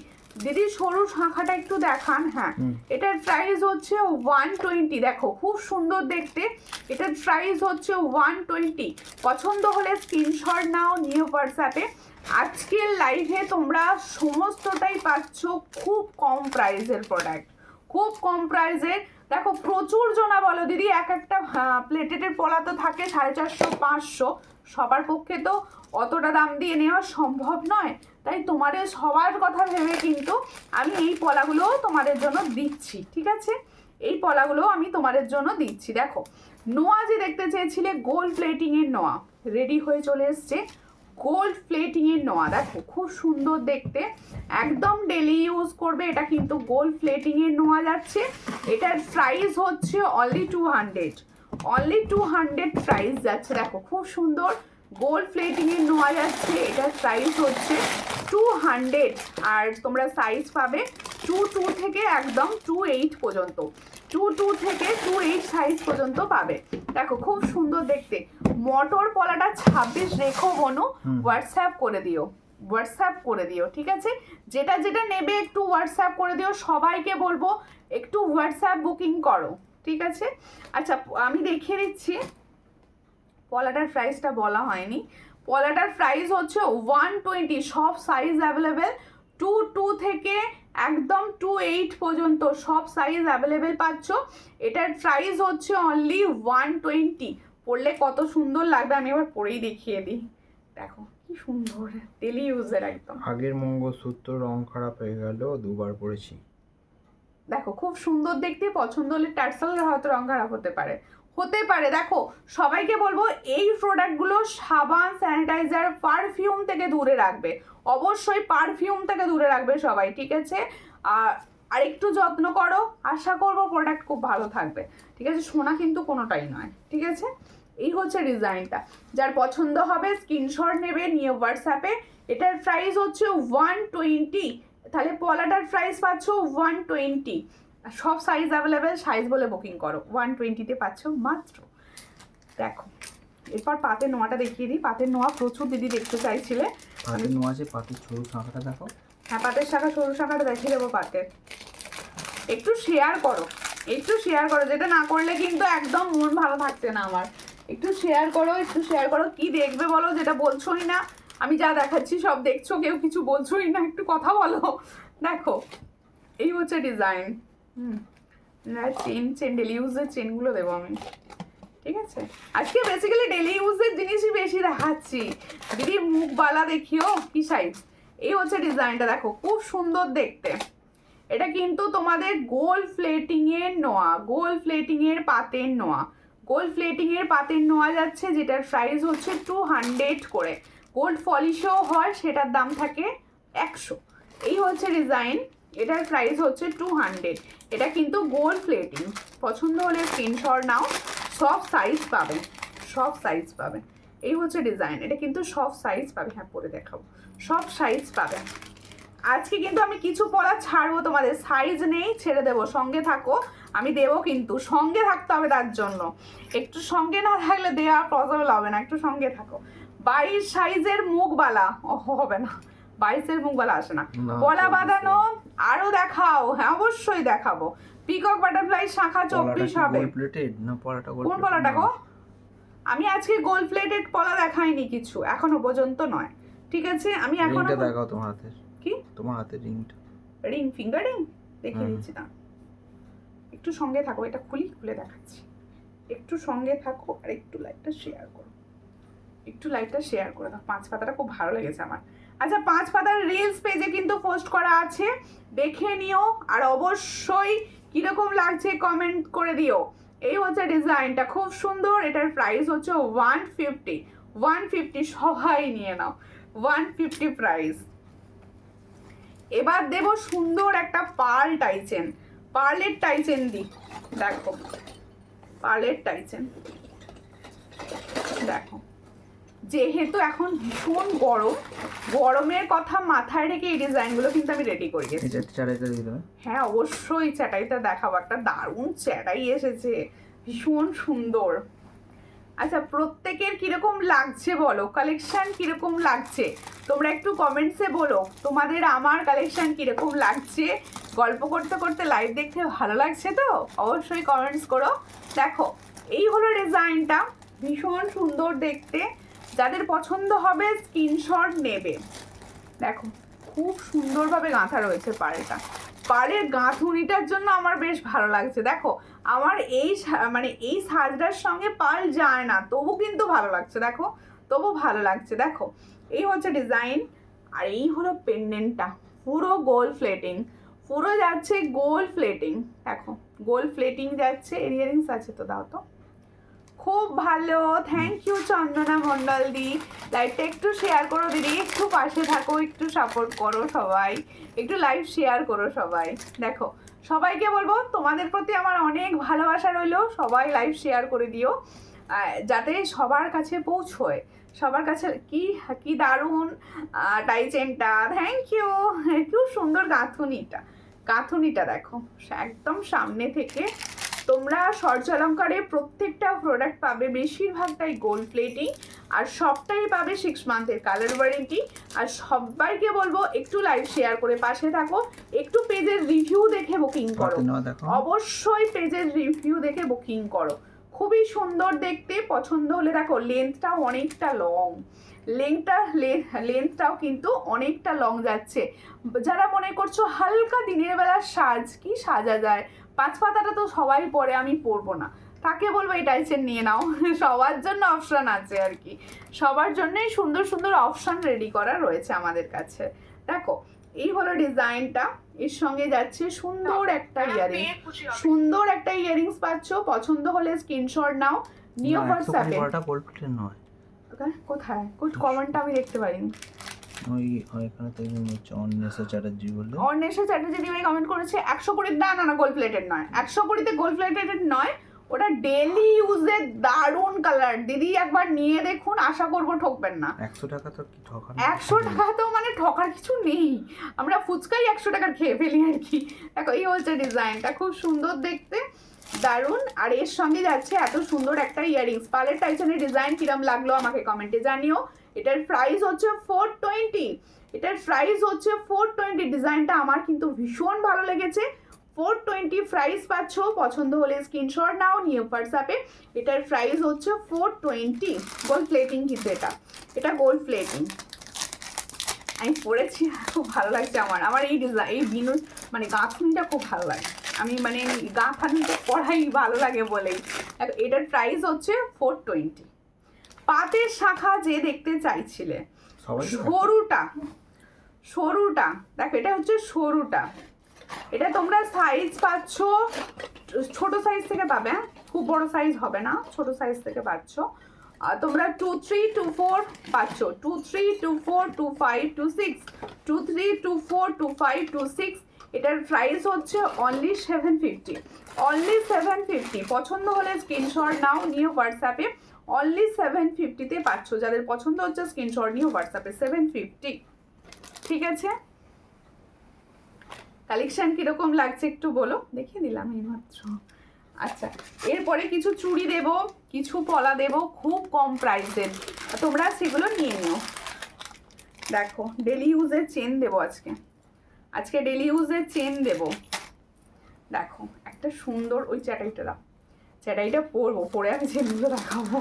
দিদি সরু শাখাটা একটু দেখান। হ্যাঁ, এটার প্রাইস হচ্ছে 120। দেখো খুব সুন্দর দেখতে, এটার প্রাইস হচ্ছে 120। পছন্দ হলে স্ক্রিনশট নাও, নিয়ে হোয়াটসঅ্যাপে। আজকের লাইভে তোমরা সমস্তটাই পাচ্ছ খুব কম প্রাইসের প্রোডাক্ট, খুব কম প্রাইসের। দেখো প্রচুর জনা বলো দিদি এক একটা প্লেটেটের পলা তো থাকে 450, 500, সবার পক্ষে তো অতটা দাম দিয়ে নেওয়া সম্ভব নয়। তাই তোমাদের সবার কথা ভেবে কিন্তু আমি এই পলাগুলো তোমাদের জন্য দিচ্ছি, ঠিক আছে। এই পলাগুলো আমি তোমাদের জন্য দিচ্ছি। দেখো নোয়া যে দেখতে চেয়েছিলে, গোল্ড প্লেটিং এর নোয়া, রেডি হয়ে চলে এসছে গোল্ড প্লেটিং এর নোয়া। দেখো খুব সুন্দর দেখতে, একদম ডেলি ইউজ করবে, এটা কিন্তু গোল্ড প্লেটিং এর নোয়া যাচ্ছে। এটার প্রাইস হচ্ছে অনলি 200, অনলি 200 প্রাইস যাচ্ছে। দেখো খুব সুন্দর গোল্ড প্লেটিং এর নোয়া যাচ্ছে, এটার প্রাইস হচ্ছে 200। আর তোমরা সাইজ পাবে 22 থেকে একদম 28 পর্যন্ত, 22 থেকে 28 সাইজ পর্যন্ত পাবে। দেখো খুব সুন্দর দেখতে। মটর পলাটা 26 রেখো বনু, হোয়াটসঅ্যাপ করে দিও, হোয়াটসঅ্যাপ করে দিও, ঠিক আছে? যেটা যেটা নেবে একটু হোয়াটসঅ্যাপ করে দিও, সবাইকে বলবো একটু হোয়াটসঅ্যাপ বুকিং করো, ঠিক আছে? আচ্ছা আমি দেখিয়ে দিচ্ছি, পলাটার প্রাইসটা বলা হয়নি। পলাটার প্রাইস হচ্ছে 120, সব সাইজ অ্যাভেলেবেল, 22 থেকে একদম 28 পর্যন্ত সব সাইজ অ্যাভেলেবেল পাচ্ছ। এটার প্রাইস হচ্ছে অনলি 120। পরলে কত সুন্দর লাগবে, আমি এবার পরেই দেখিয়ে দিই। দেখো কি সুন্দর, ডেলি ইউজের একদম। আগের মঙ্গলসূত্র রং খারাপ হয়ে গেল, দুবার পরেছি। দেখো খুব সুন্দর দেখতে, পছন্দ হলে টার্সেলের হয়তো রং খারাপ হতে পারে, হতে পারে। দেখো সবাইকে বলবো এই প্রোডাক্টগুলো সাবান, স্যানিটাইজার, পারফিউম থেকে দূরে রাখবে, অবশ্যই পারফিউম থেকে দূরে রাখবে সবাই, ঠিক আছে? আর একটু যত্ন করো, আশা করবো প্রোডাক্ট খুব ভালো থাকবে, ঠিক আছে? সোনা কিন্তু কোনোটাই নয়, ঠিক আছে? এই হচ্ছে ডিজাইনটা, যার পছন্দ হবে স্ক্রিনশট নেবে, নিয়ে হোয়াটসঅ্যাপে। এটার প্রাইস হচ্ছে 120, তাহলে পলাটার প্রাইস পাচ্ছ 120। সব সাইজ অ্যাভেলেবেল, সাইজ বলে বুকিং করো, 120-তে পাচ্ছ মাত্র। দেখো এরপর পাতের নোয়াটা দেখিয়ে দিই। পাতের নোয়া প্রচুর দিদি দেখতে চাইছিলে। পাতের নোয়া আছে, পাতের সরু শাখাটা দেখো। হ্যাঁ পাতের শাখা, সরু শাখাটা দেখিয়ে দেবো পাতের। একটু শেয়ার করো, একটু শেয়ার করো, যেটা না করলে কিন্তু একদম মন ভালো থাকছে না আমার। একটু শেয়ার করো, একটু শেয়ার করো। কি দেখবে বলো, যেটা বলছোই না, আমি যা দেখাচ্ছি সব দেখছো, কেউ কিছু বলছোই না, একটু কথা বলো। দেখো এই হচ্ছে ডিজাইন। চেন ডেলি ইউজের চেনগুলো দেবো আমি, ঠিক আছে? আজকে বেসিক্যালি ডেলি ইউজের জিনিসই বেশি দেখাচ্ছি। দিদি মুখবালা দেখিও কি সাইজ। এই হচ্ছে ডিজাইনটা, দেখো খুব সুন্দর দেখতে। এটা কিন্তু তোমাদের গোল্ড প্লেটিং এর নোয়া, গোল্ড প্লেটিং এর পাতের নোয়া, গোল্ড প্লেটিং এর পাতের নোয়া যাচ্ছে, যেটার প্রাইস হচ্ছে 200 করে। গোল্ড পলিশও হয়, সেটার দাম থাকে 100। এই হচ্ছে ডিজাইন, এটার প্রাইস হচ্ছে 200। এটা কিন্তু গোল্ড প্লেটিং, পছন্দ হলে স্ক্রিনশট নাও, সব সাইজ পাবে, সব সাইজ পাবে। এই হচ্ছে ডিজাইন, এটা কিন্তু সব সাইজ পাবে। হ্যাঁ পরে দেখাবো, সব সাইজ পাবে। আজকে কিন্তু আমি কিছু পড়া ছাড়বো তোমাদের, সাইজ নেই, ছেড়ে দেবো, সঙ্গে থাকো, আমি দেবো, কিন্তু সঙ্গে থাকতে হবে। তার জন্য একটু সঙ্গে না থাকলে দেওয়া পসিবল হবে না, একটু সঙ্গে থাকো। 22 সাইজের মুখবালা হবে না, 22-এর মুখবালা আসে না। পলা বাঁধানো আরো দেখাও, হ্যাঁ অবশ্যই দেখাবো। পিকক বাটারফ্লাই শাখা 24 হবে। কোন পলাটা গো? আমি আজকে গোল্ড প্লেটেড পলা দেখাইনি কিছু, এখনো পর্যন্ত নয়, ঠিক আছে? আমি এখনো দেখাও তোমার হাতে, কি তোমার হাতে রিংটা, রিং, ফিঙ্গার রিং দেখিয়ে দিচ্ছি না, একটু সঙ্গে থাকো। এটা খুলে দেখাচ্ছি, একটু সঙ্গে থাকো। আর একটু লাইটটা শেয়ার করো, একটু লাইটটা শেয়ার করে দাও। 5 পাতাটা খুব ভালো লেগেছে আমার। আচ্ছা 5 পাতার রিলস পেজে কিন্তু পোস্ট করা আছে, দেখে নিও। আর অবশ্যই কিরকম লাগছে কমেন্ট করে দিও। এই হচ্ছে ডিজাইনটা, খুব সুন্দর। এটার প্রাইস হচ্ছে 150, 150 সবাই নিয়ে নাও, 150 প্রাইস। এবার দেব সুন্দর একটা পার্ল টাইচেন, পার্লের টাইচেন দিই। দেখো পার্লের টাইচেন, দেখো যেহেতু এখন ভীষণ গরম, গরমের কথা মাথায় রেখে এই ডিজাইনগুলো কিন্তু আমি রেডি করে গেছি। হ্যাঁ অবশ্যই চ্যাটাইটা দেখাবো, একটা দারুণ চ্যাটাই এসেছে, ভীষণ সুন্দর। আচ্ছা প্রত্যেকের কিরকম লাগছে বলো, কালেকশন কিরকম লাগছে তোমরা একটু কমেন্টসে বলো, তোমাদের আমার কালেকশন কিরকম লাগছে। গল্প করতে করতে লাইভ দেখতে ভালো লাগছে তো অবশ্যই কমেন্টস করো। দেখো এই হলো ডিজাইনটা, ভীষণ সুন্দর দেখতে, যাদের পছন্দ হবে স্ক্রিনশট নেবে। দেখো খুব সুন্দরভাবে গাঁথা রয়েছে পাড়েটা, পাড়ের গাঁথুনিটার জন্য আমার বেশ ভালো লাগছে। দেখো আমার এই এই সাজটার সঙ্গে পাল যায় না, তবু কিন্তু ভালো লাগছে, দেখো তবু ভালো লাগছে। দেখো এই হচ্ছে ডিজাইন, আর এই হলো পেন্ডেন্টটা, পুরো গোল্ড প্লেটিং, পুরো যাচ্ছে গোল্ড প্লেটিং। দেখো গোল্ড প্লেটিং যাচ্ছে, ইয়ারিংস আছে তো, দাও তো। খুব ভালো, থ্যাংক ইউ চন্দনা মণ্ডল দি। লাইভটা একটু শেয়ার করো দিদি, একটু পাশে থাকো, একটু সাপোর্ট করো সবাই, একটু লাইভ শেয়ার করো সবাই। দেখো সবাইকে বলবো তোমাদের প্রতি আমার অনেক ভালোবাসা রইলো, সবাই লাইভ শেয়ার করে দিও যাতে সবার কাছে পৌঁছয়, সবার কাছে। কি কি দারুণ টাইচেনটা, থ্যাংক ইউ। খুব সুন্দর গাঁথুনিটা, গাঁথুনিটা দেখো একদম সামনে থেকে। তোমরা সূর্যালঙ্কারে প্রত্যেকটা প্রোডাক্ট পাবে বেশিরভাগটাই গোল্ড প্লেটিং, আর সবটাই পাবে 6 মান্থের কালার ওয়ারেন্টি। আর সবাইকে বলবো একটু লাইভ শেয়ার করে পাশে থাকো, একটু পেজের রিভিউ দেখে বুকিং করো, অবশ্যই পেজের রিভিউ দেখে বুকিং করো। খুবই সুন্দর দেখতে, পছন্দ হলে দেখো লেন্থটাও অনেকটা লং, লেন্থটাও কিন্তু অনেকটা লং যাচ্ছে। যারা মনে করছো হালকা দিনের বেলা সাজ, কি সাজা যায়, 5 পাতাটা তো সবাই পরে, আমি পরবো না, তাকে বলবো এই টাইপের নিয়ে নাও। সবার জন্য অপশন আছে আর কি, সবার জন্যই সুন্দর সুন্দর অপশন রেডি করা রয়েছে আমাদের কাছে। দেখো এই হলো ডিজাইনটা, এর সঙ্গে যাচ্ছে সুন্দর একটা ইয়ারিংস, সুন্দর একটা ইয়ারিংস পাচ্ছ। পছন্দ হলে স্ক্রিনশট নাও, নিও হোয়াটসঅ্যাপে। কোথায় কমেন্টটা আমি দেখতে পারিনি। এখানে তো অন্বেষা চ্যাটার্জি বলে, অন্বেষা চ্যাটার্জি দিদি কমেন্ট করেছে 120 না গোল্ড প্লেটেড নয়, 120তে গোল্ড প্লেটেড নয়, ওটা ডেলি ইউজের দারুণ কালার। দিদি একবার নিয়ে দেখুন, আশা করবো ঠকবেন না। 100 টাকা তো কি ঠকার, 100 টাকা তো মানে ঠকার কিছু নেই, আমরা ফুচকাই 100 টাকার খেয়ে ফেলি আর কি। দেখো এই হচ্ছে ডিজাইনটা, খুব সুন্দর দেখতে, দারুণ। আর এর সঙ্গে যাচ্ছে এত সুন্দর একটা ইয়ারিংস। পার্লের টাইসনের ডিজাইন কিরম লাগলো আমাকে কমেন্টে জানিও। এটার প্রাইস হচ্ছে 420, এটার প্রাইস হচ্ছে 420। ডিজাইনটা আমার কিন্তু ভীষণ ভালো লেগেছে। 420 প্রাইস পাচ্ছ, পছন্দ হলে স্ক্রিনশট নাও, নিয়ে হোয়াটসঅ্যাপে। এটার প্রাইস হচ্ছে 420। গোল্ড প্লেটিং কিন্তু এটা গোল্ড প্লেটিং। আমি পরেছি, খুব ভালো লাগছে আমার এই ডিজাইন, এই বিনু মানে গাঁথুনিটা খুব ভালো লাগে। আমি মানে গাঁথুনিটা পড়াই ভালো লাগে বলেই। এটার প্রাইস হচ্ছে 420। পাতের শাখা যে দেখতে চাইছিলে, সরুটা দেখো, এটা হচ্ছে সরুটা। এটা তোমরা সাইজ পাচ্ছ, ছোট সাইজ থেকে পাবে, খুব বড় সাইজ হবে না, ছোট সাইজ থেকে পাচ্ছ। তোমরা 2, 3, 2, 4 পাচ্ছ, 2, 3, 2, 4, 2, 5, 2, 6, 2, 3, 2, 4, 2, 5, 2, 6। এটার প্রাইস হচ্ছে অনলি 750, অনলি 750। পছন্দ হলে স্ক্রিনশট নাও, নিয়ে হোয়াটসঅ্যাপে। অনলি 750তে পাচ্ছ, যাদের পছন্দ হচ্ছে স্ক্রিনশট নিয়ে হোয়াটসঅ্যাপে। 750, ঠিক আছে। কালেকশন কিরকম লাগছে একটু বলো, দেখিয়ে দিলাম এইমাত্র। আচ্ছা, এরপরে কিছু চুড়ি দেব, কিছু পলা দেব খুব কম প্রাইসের, তোমরা সেগুলো নিয়ে নিও। দেখো ডেলি ইউজের চেন দেবো আজকে ডেলি ইউজের চেন দেব। দেখো একটা সুন্দর, ওই চ্যাটাইটা পরবো, পরে আমি চেনগুলো দেখাবো।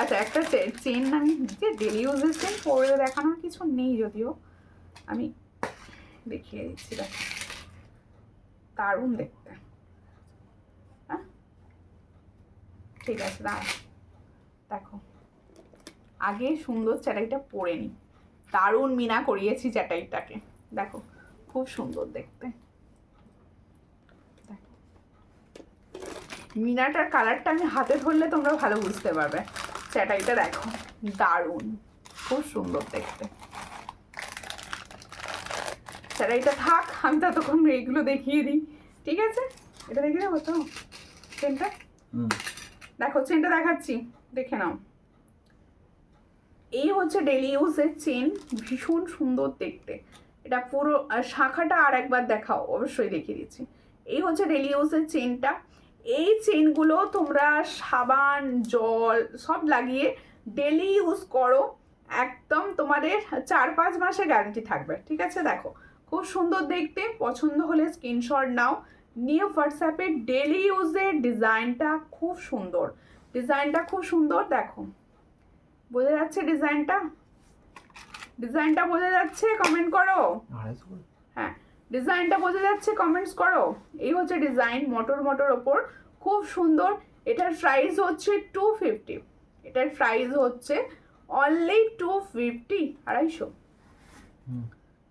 আচ্ছা একটা চেন, আমি ডেলি ইউজের চেন পরে দেখানোর কিছু নেই, যদিও আমি দেখিয়ে দিচ্ছি। দেখো দারুণ দেখতে, হ্যাঁ ঠিক আছে দাঁড়া। দেখো আগে সুন্দর চ্যাটাইটা পরে নিই, দারুণ মিনা করিয়েছি চ্যাটাইটাকে, দেখো খুব সুন্দর দেখতে। মিনাটার কালারটা আমি হাতে ধরলে তোমরা ভালো বুঝতে পারবে। চ্যাটাইটা দেখো দারুণ, খুব সুন্দর দেখতে। চ্যাটাইটা থাক, আমি ততক্ষণ এইগুলো দেখিয়ে দিই, ঠিক আছে। এটা দেখিয়ে দেবো তো চেনটা, দেখো চেনটা দেখাচ্ছি, দেখে নাও। এই হচ্ছে ডেলি ইউজের চেন, ভীষণ সুন্দর দেখতে। এটা পুরো শাখাটা আর একবার দেখাও, অবশ্যই দেখিয়ে দিচ্ছি। এই হচ্ছে ডেলি ইউজের চেনটা। এই চেনগুলো তোমরা সাবান, জল সব লাগিয়ে ডেলি ইউজ করো, একদম তোমাদের 4-5 মাসে গ্যারান্টি থাকবে, ঠিক আছে। দেখো খুব সুন্দর দেখতে, পছন্দ হলে স্ক্রিনশট নাও, নিয়ে হোয়াটসঅ্যাপে। ডেলি ইউজের ডিজাইনটা খুব সুন্দর, ডিজাইনটা খুব সুন্দর। দেখো বোঝা যাচ্ছে ডিজাইনটা বোঝা যাচ্ছে, কমেন্ট করো। হ্যাঁ ডিজাইনটা বোঝা যাচ্ছে, কমেন্টস করো। এই হচ্ছে ডিজাইন, মোটর ওপর, খুব সুন্দর। এটার প্রাইস হচ্ছে 250, এটার প্রাইস হচ্ছে অনলি 250, 250।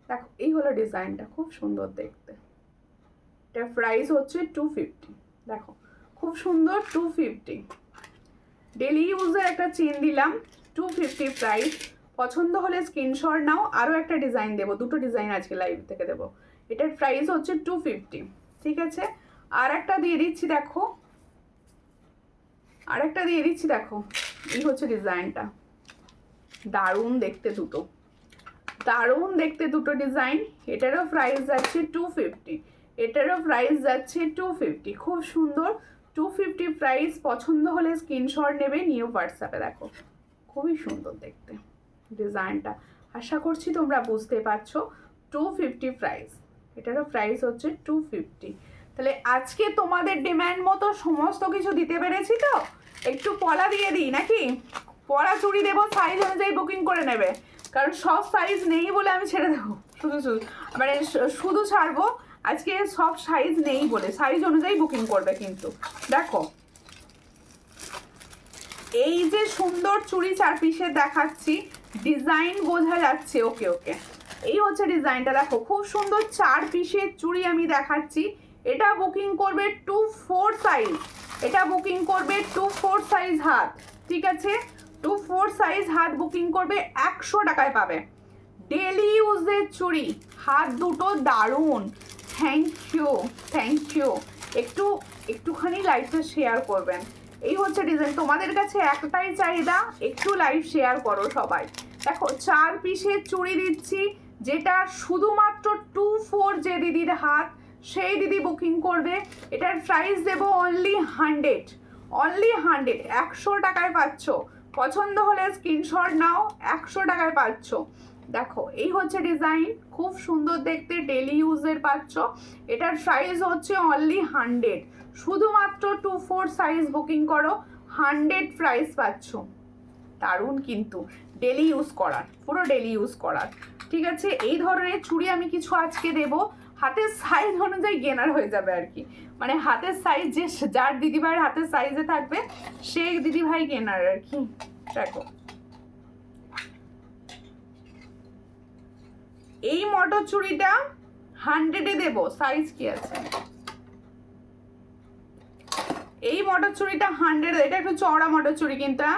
দেখো এই হলো ডিজাইনটা, খুব সুন্দর দেখতে। এটার প্রাইস হচ্ছে 250, দেখো খুব সুন্দর 250। ডেলি ইউজের একটা চেন দিলাম, 250 প্রাইস। পছন্দ হলে স্ক্রিনশট নাও। আরও একটা ডিজাইন দেবো, দুটো ডিজাইন আজকে লাইভ থেকে দেবো। এটার প্রাইস হচ্ছে 250, ঠিক আছে। আর একটা দিয়ে দিচ্ছি দেখো, আর একটা দিয়ে দিচ্ছি দেখো, এই হচ্ছে ডিজাইনটা। দারুণ দেখতে দুটো, দারুণ দেখতে দুটো ডিজাইন। এটারও প্রাইস যাচ্ছে 250, এটারও প্রাইস যাচ্ছে 250। খুব সুন্দর, 250 প্রাইস। পছন্দ হলে স্ক্রিনশট নেবে, নিয়ে হোয়াটসঅ্যাপে দেখো। খুবই সুন্দর দেখতে ডিজাইনটা, আশা করছি তোমরা বুঝতে পারছো। 250 প্রাইস, এটারও প্রাইস হচ্ছে 250। তাহলে আজকে তোমাদের ডিম্যান্ড মতো সমস্ত কিছু দিতে পেরেছি তো। একটু পলা দিয়ে দিই নাকি? পলা চুড়ি দেবো, সাইজ অনুযায়ী বুকিং করে নেবে, কারণ সব সাইজ নেই বলে আমি ছেড়ে দেবো। শুধু মানে শুধু ছাড়বো আজকে, সব সাইজ নেই বলে, সাইজ অনুযায়ী বুকিং করবে কিন্তু। দেখো এই যে সুন্দর চুড়ি 4 পিসের দেখাচ্ছি, ডিজাইন বোঝা যাচ্ছে। ওকে ওকে, এই হচ্ছে ডিজাইনটা দেখো, খুব সুন্দর 4 পিসের চুড়ি আমি দেখাচ্ছি। এটা বুকিং করবে 24 সাইজ, এটা বুকিং করবে 24 সাইজ হাত, ঠিক আছে। 24 সাইজ হাত বুকিং করবে, 100 টাকায় পাবে। ডেলি ইউজের চুড়ি, হাত দুটো দারুণ। Thank you, thank you. একটুখানি লাইভটা শেয়ার করবেন। এই হচ্ছে ডিজাইন। তোমাদের কাছে একটাই চাহিদা, একটু লাইভ শেয়ার করো সবাই। দেখো 4 পিসের চুড়ি দিচ্ছি, যেটা শুধুমাত্র 24 যে দিদির হাত, সেই দিদি বুকিং করবে। এটার প্রাইস দেবো অনলি 100, অনলি 100, 100 টাকায় পাচ্ছ। পছন্দ হলে স্ক্রিনশট নাও, 100 টাকায় পাচ্ছ। দেখো এই হচ্ছে ডিজাইন, খুব সুন্দর দেখতে, ডেলি ইউজের পাচ্ছ। এটার প্রাইস হচ্ছে অনলি 100, শুধুমাত্র 24 সাইজ বুকিং করো, 100 প্রাইস পাচ্ছ। দারুণ কিন্তু, ডেলি ইউজ করার, পুরো ডেলি ইউজ করার, ঠিক আছে। এই ধরনের চুড়ি আমি কিছু আজকে দেবো, হাতের সাইজ অনুযায়ী গেনার হয়ে যাবে আর কি। মানে হাতের সাইজ যে যার দিদিভাইয়ের হাতের সাইজে থাকবে সেই দিদিভাই গেনার আর কি। দেখো এই মটর চুড়িটা 100-এ দেবো, সাইজ কি আছে। এই মটর চুড়িটা 100, এটা একটু চওড়া মটর চুড়ি কিন্তু,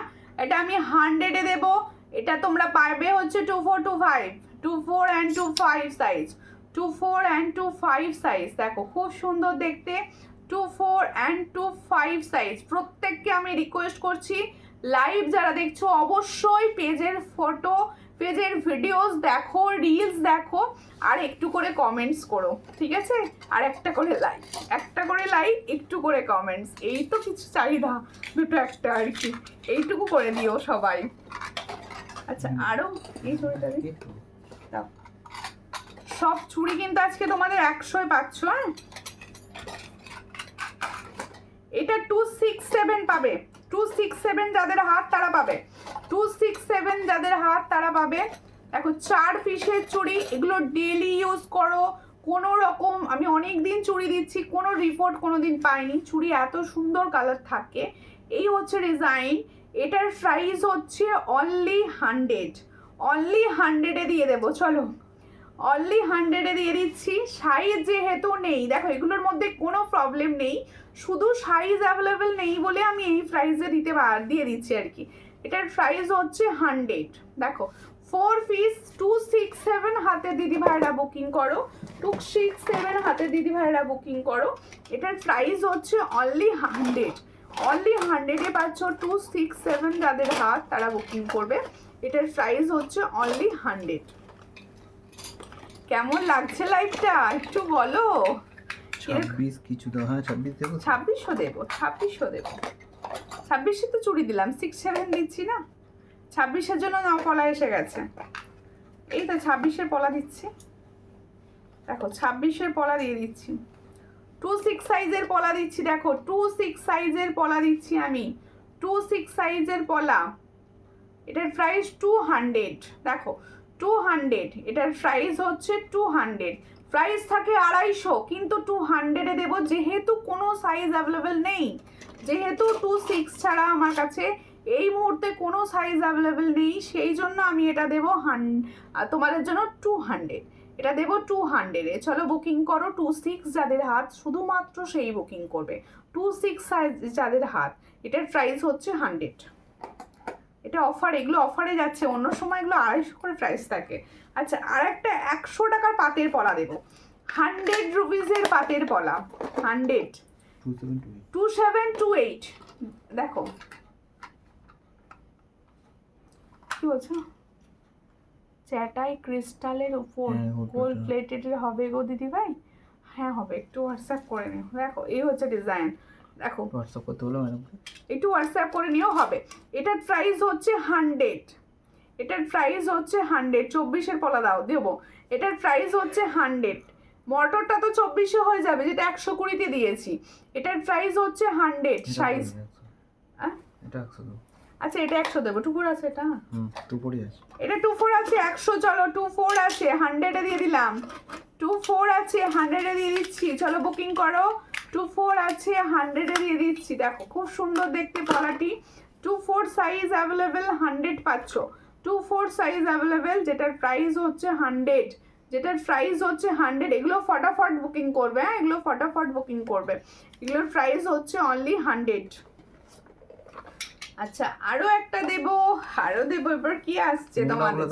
এটা আমি 100-এ দেবো। এটা তোমরা পারবে হচ্ছে 2425, 24 and 25 সাইজ, 24 and 25 সাইজ। দেখো খুব সুন্দর দেখতে, 24 and 25 সাইজ। প্রত্যেককে আমি রিকোয়েস্ট করছি, লাইভ যারা দেখছো অবশ্যই পেজের ফটো, পেজের ভিডিওস দেখো, রিলস দেখো, আর একটু করে কমেন্টস করো, ঠিক আছে। আর একটা করে লাইক, একটা করে লাইক, একটু করে কমেন্টস, এই তো কিছু চাহিদা, দুটো একটা আর কি, এইটুকু করে দিও সবাই। আচ্ছা আরো এই চুড়িটা দাও। সব চুড়ি কিন্তু আজকে তোমাদের 100-এ পাচ্ছ। হ্যাঁ, এটা 267 পাবে, 267 যাদের হাত তারা পাবে, 267 যাদের হাত তারা পাবে। দেখো 4 পিসের চুড়ি, এগুলো ডেলি ইউজ করো। কোনো রকম, আমি অনেক দিন চুড়ি দিচ্ছি, কোনো রিপোর্ট কোনো দিন পাইনি, চুড়ি এত সুন্দর কালার থাকে। এই হচ্ছে ডিজাইন, এটার প্রাইস হচ্ছে অনলি 100, অনলি 100-এ দিয়ে দেবো। চলো অনলি 100-এ দিয়ে দিচ্ছি। সাইজ যেহেতু নেই, দেখো এগুলোর মধ্যে কোনো প্রবলেম নেই, শুধু সাইজ অ্যাভেলেবেল নেই বলে আমি এই প্রাইসে দিয়ে দিচ্ছি আর কি। এটার প্রাইস হচ্ছে 100। দেখো 4 পিস 267 হাতে দিদি ভাইরা বুকিং করো, 267 হাতে দিদি ভাইরা বুকিং করো। এটার প্রাইস হচ্ছে অনলি 100, অনলি 100-এ পাচ্ছ। 267 যাদের হাত তারা বুকিং করবে, এটার প্রাইস হচ্ছে অনলি 100। কেমন লাগছে লাইভটা একটু বলো। 26 কিছু দাও। হ্যাঁ 26 দেবো, 2600 দেবো, 2600 দেবো। 26-এ তো চুড়ি দিলাম, 67 দিচ্ছি না। 26-এর জন্য নাও পলা এসে গেছে, এই তো 26-এর পলা দিচ্ছি। দেখো 26-এর পলা দিয়ে দিচ্ছি, 26 সাইজের পলা দিচ্ছি। দেখো 26 সাইজের পলা দিচ্ছি আমি, 26 সাইজের পলা। এটার প্রাইস 200। দেখো 200, এটার প্রাইস হচ্ছে 200। প্রাইস থাকে 250, কিন্তু 200-এ দেবো, যেহেতু কোনো সাইজ অ্যাভেলেবেল নেই, যেহেতু 26 ছাড়া আমার কাছে এই মুহূর্তে কোনো সাইজ অ্যাভেলেবেল নেই, সেই জন্য আমি এটা দেবো তোমাদের জন্য 200। এটা দেবো 200-এ। চলো বুকিং করো। 26 যাদের হাত শুধুমাত্র সেই বুকিং করবে। 26 সাইজ যাদের হাত, এটার প্রাইস হচ্ছে 100। এটা অফার, এগুলো অফারে যাচ্ছে, অন্য সময় এগুলো 250 করে প্রাইস থাকে। আচ্ছা, আর একটা 100 টাকার পাতের পলা দেবো, 100 রুপিসের পাতের পলা, 100, 2728। দেখো কি বলছো, চ্যাটাই ক্রিস্টালের উপর গোল্ড প্লেটেড হবে গো দিদি ভাই? হ্যাঁ হবে, একটু হোয়াটসঅ্যাপ করে নিও। দেখো এই হচ্ছে ডিজাইন, দেখো হোয়াটসঅ্যাপ করতে বলো ম্যাডাম, একটু হোয়াটসঅ্যাপ করে নিও হবে। এটার প্রাইস হচ্ছে 100, এটার প্রাইস হচ্ছে 100। 24-এর পলা দাও দেবো, এটার প্রাইস হচ্ছে 100। মটরটা তো 24-এ হয়ে যাবে, যেটা 120-তে দিয়েছি। এটার প্রাইস হচ্ছে 100 সাইজ। এটা 100 দাও। আচ্ছা এটা 100 দেবো, টুকুর আছে এটা, 240 আছে, এটা 24 আছে 100। চলো 24 আছে 100-এ দিয়ে দিলাম, 24 আছে 100-এ দিয়ে দিচ্ছি। চলো বুকিং করো, 24 আছে 100-এ দিয়ে দিচ্ছি। দেখো খুব সুন্দর দেখতে পলাটি, 24 সাইজ অ্যাভেলেবেল, 100 পাচ্ছ। 24 সাইজ অ্যাভেলেবেল, যেটার প্রাইস হচ্ছে 100, যেটার প্রাইস হচ্ছে 100। এগুলো ফটাফট বুকিং করবে, হ্যাঁ এগুলো ফটাফট বুকিং করবে, এগুলোর প্রাইস হচ্ছে অনলি 100। আচ্ছা আরো একটা দেবো, আরো দেবো। এবার কি আসছে তোমাদের?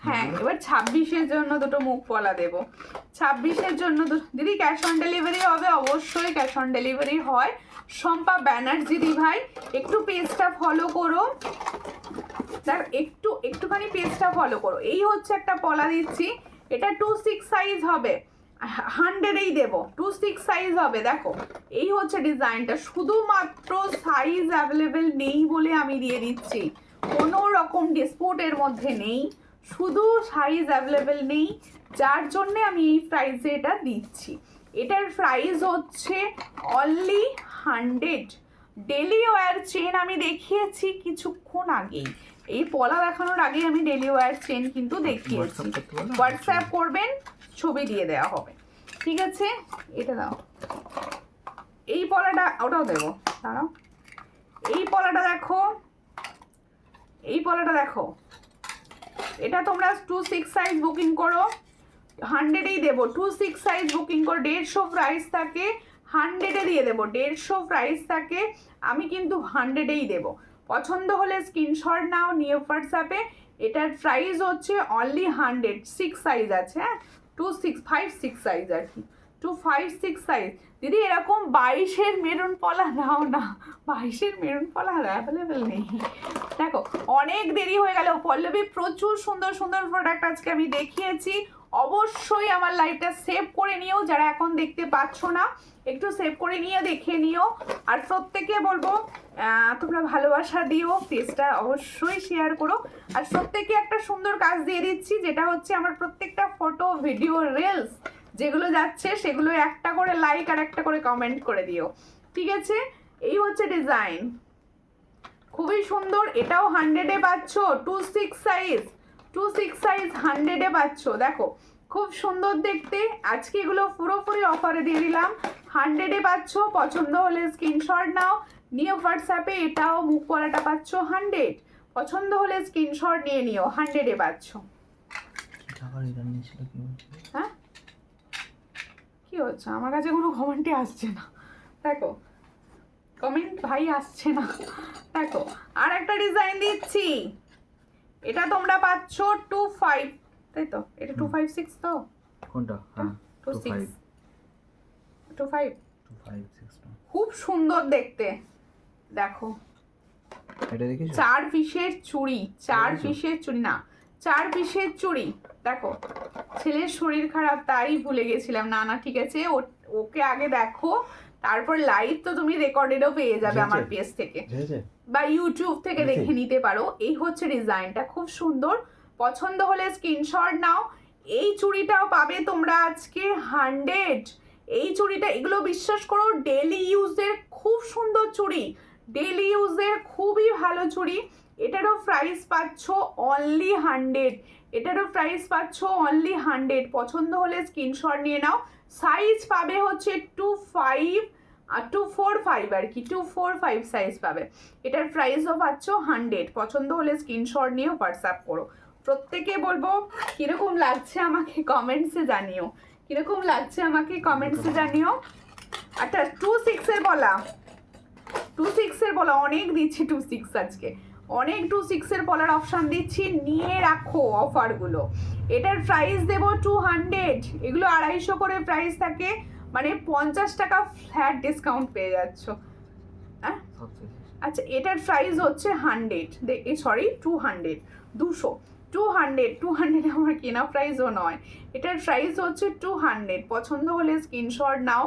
হ্যাঁ এবার 26-এর জন্য দুটো মুখ পলা দেবো, 26-এর জন্য দিদি ক্যাশ অন ডেলিভারি হবে? অবশ্যই ক্যাশ অন ডেলিভারি হয়। শম্পা ব্যানার্জি দি ভাই, একটু পেজটা ফলো করো, দেখ একটুখানি পেজটা ফলো করো। এই হচ্ছে একটা পলা দিচ্ছি, এটা 26 সাইজ হবে, 100-এই দেবো, 26 সাইজ হবে। দেখো এই হচ্ছে ডিজাইনটা, শুধুমাত্র সাইজ অ্যাভেলেবেল নেই বলে আমি দিয়ে দিচ্ছি, কোনো রকম ডিসপুটের মধ্যে নেই, শুধু সাইজ অ্যাভেলেবেল নেই, যার জন্যে আমি এই প্রাইসে এটা দিচ্ছি। এটার প্রাইস হচ্ছে অনলি 100। ডেলি ওয়্যার চেন আমি দেখিয়েছি কিছুক্ষণ আগেই, এই পলা দেখানোর আগে আমি ডেলি ওয়্যার চেন কিন্তু দেখিয়েছি। হোয়াটসঅ্যাপ করবেন, ছবি দিয়ে দেওয়া হবে, ঠিক আছে? এটা দাও, এই পলাটা ওটাও দেবো, দাঁড়াও। এই পলাটা দেখো, এই পলাটা দেখো, এটা তোমরা 26 সাইজ বুকিং করো, 100-এই দেবো। 26 সাইজ বুকিং করো, 150 প্রাইস থাকে, 100-এ দিয়ে দেবো, 150 প্রাইস থাকে, আমি কিন্তু 100-এই দেবো। পছন্দ হলে স্ক্রিনশট নাও, নিয়ে হোয়াটসঅ্যাপে। এটার প্রাইস হচ্ছে অনলি 100। 6 সাইজ আছে, হ্যাঁ 2656 সাইজ আর কি, 256 সাইজ। দিদি এরকম 22-এর মেরুন পলা নাও না, 22-এর মেরুন পলা অ্যাভেলেবেল নেই। দেখো অনেক দেরি হয়ে গেল পল্লবী, প্রচুর সুন্দর সুন্দর প্রোডাক্ট আজকে আমি দেখিয়েছি। অবশ্যই আমার লাইভটা সেভ করে নিও, যারা এখন দেখতে পাচ্ছ না একটু সেভ করে নিয়ে দেখে নিও। আর প্রত্যেকে বলবো তোমরা ভালোবাসা দিও, পেজটা অবশ্যই শেয়ার করো। আর প্রত্যেকে একটা সুন্দর কাজ দিয়ে দিচ্ছি, যেটা হচ্ছে আমার প্রত্যেকটা ফটো ভিডিও রিলস যেগুলো যাচ্ছে সেগুলো একটা করে লাইক আর একটা করে কমেন্ট করে দিও, ঠিক আছে? এই হচ্ছে ডিজাইন, খুবই সুন্দর। এটাও 100-এ পাচ্ছ, 26 সাইজ, 26 সাইজ 100-এ পাচ্ছ। দেখো খুব সুন্দর দেখতে, আজকে এগুলো পুরোপুরি অফারে দিয়ে দিলাম, 100-এ পাচ্ছ। পছন্দ হলে স্ক্রিনশট নাও, নিয়ে হোয়াটসঅ্যাপে। এটাও মুখ পলাটা পাচ্ছ 100, পছন্দ হলে স্ক্রিনশট নিয়ে নিও, 100-এ পাচ্ছ। হ্যাঁ কি হচ্ছে, আমার কাছে কোনো কমেন্টই আসছে না, দেখো কমেন্ট ভাই আসছে না। দেখো আর একটা ডিজাইন দিচ্ছি, এটা তোমরা পাচ্ছ 25, তাই তো? এটা 256 তো কোনটা? হ্যাঁ 26, 25, 256 খুব সুন্দর দেখতে। দেখো এটা দেখিস, 4 পিসের চুড়ি, 4 পিসের চুড়ি না, 4 পিসের চুড়ি। দেখো ছেলের শরীর খারাপ তাই ভুলে গেছিলাম, না না ঠিক আছে, ওকে আগে দেখো, তারপর লাইভ তো তুমি রেকর্ডেডও পেয়ে যাবে আমার পেজ থেকে বা ইউটিউব থেকে দেখে নিতে পারো। এই হচ্ছে ডিজাইনটা, খুব সুন্দর। পছন্দ হলে স্ক্রিনশট নাও। এই চুড়িটাও পাবে তোমরা আজকে 100। এই চুড়িটা, এগুলো বিশ্বাস করো ডেলি ইউজের খুব সুন্দর চুড়ি, ডেলি ইউজের খুবই ভালো চুড়ি। এটারও প্রাইস পাচ্ছ অনলি 100, এটারও প্রাইস পাচ্ছ অনলি 100। পছন্দ হলে স্ক্রিনশট নিয়ে নাও। সাইজ পাবে হচ্ছে 25 আর 245 আর কি, 245 সাইজ পাবে। এটার প্রাইসও পাচ্ছ 100। পছন্দ হলে স্ক্রিনশট নিয়ে হোয়াটসঅ্যাপ করো। প্রত্যেকে বলবো কিরকম লাগছে আমাকে কমেন্টসে জানিও, কিরকম লাগছে আমাকে কমেন্টসে জানিও। আচ্ছা 2-6 বলা, 2-6 বলা অনেক দিচ্ছি, 2-6 আজকে অনেক 2-6 বলার অপশান দিচ্ছি, নিয়ে রাখো অফারগুলো। এটার প্রাইস দেবো 200, এগুলো 250 করে প্রাইস থাকে, মানে 50 টাকা ফ্ল্যাট ডিসকাউন্ট পেয়ে যাচ্ছ। হ্যাঁ আচ্ছা এটার প্রাইস হচ্ছে 100, সরি 200, 200 আমার কেনা প্রাইসও নয়, এটার প্রাইস হচ্ছে 200। পছন্দ হলে স্ক্রিনশট নাও,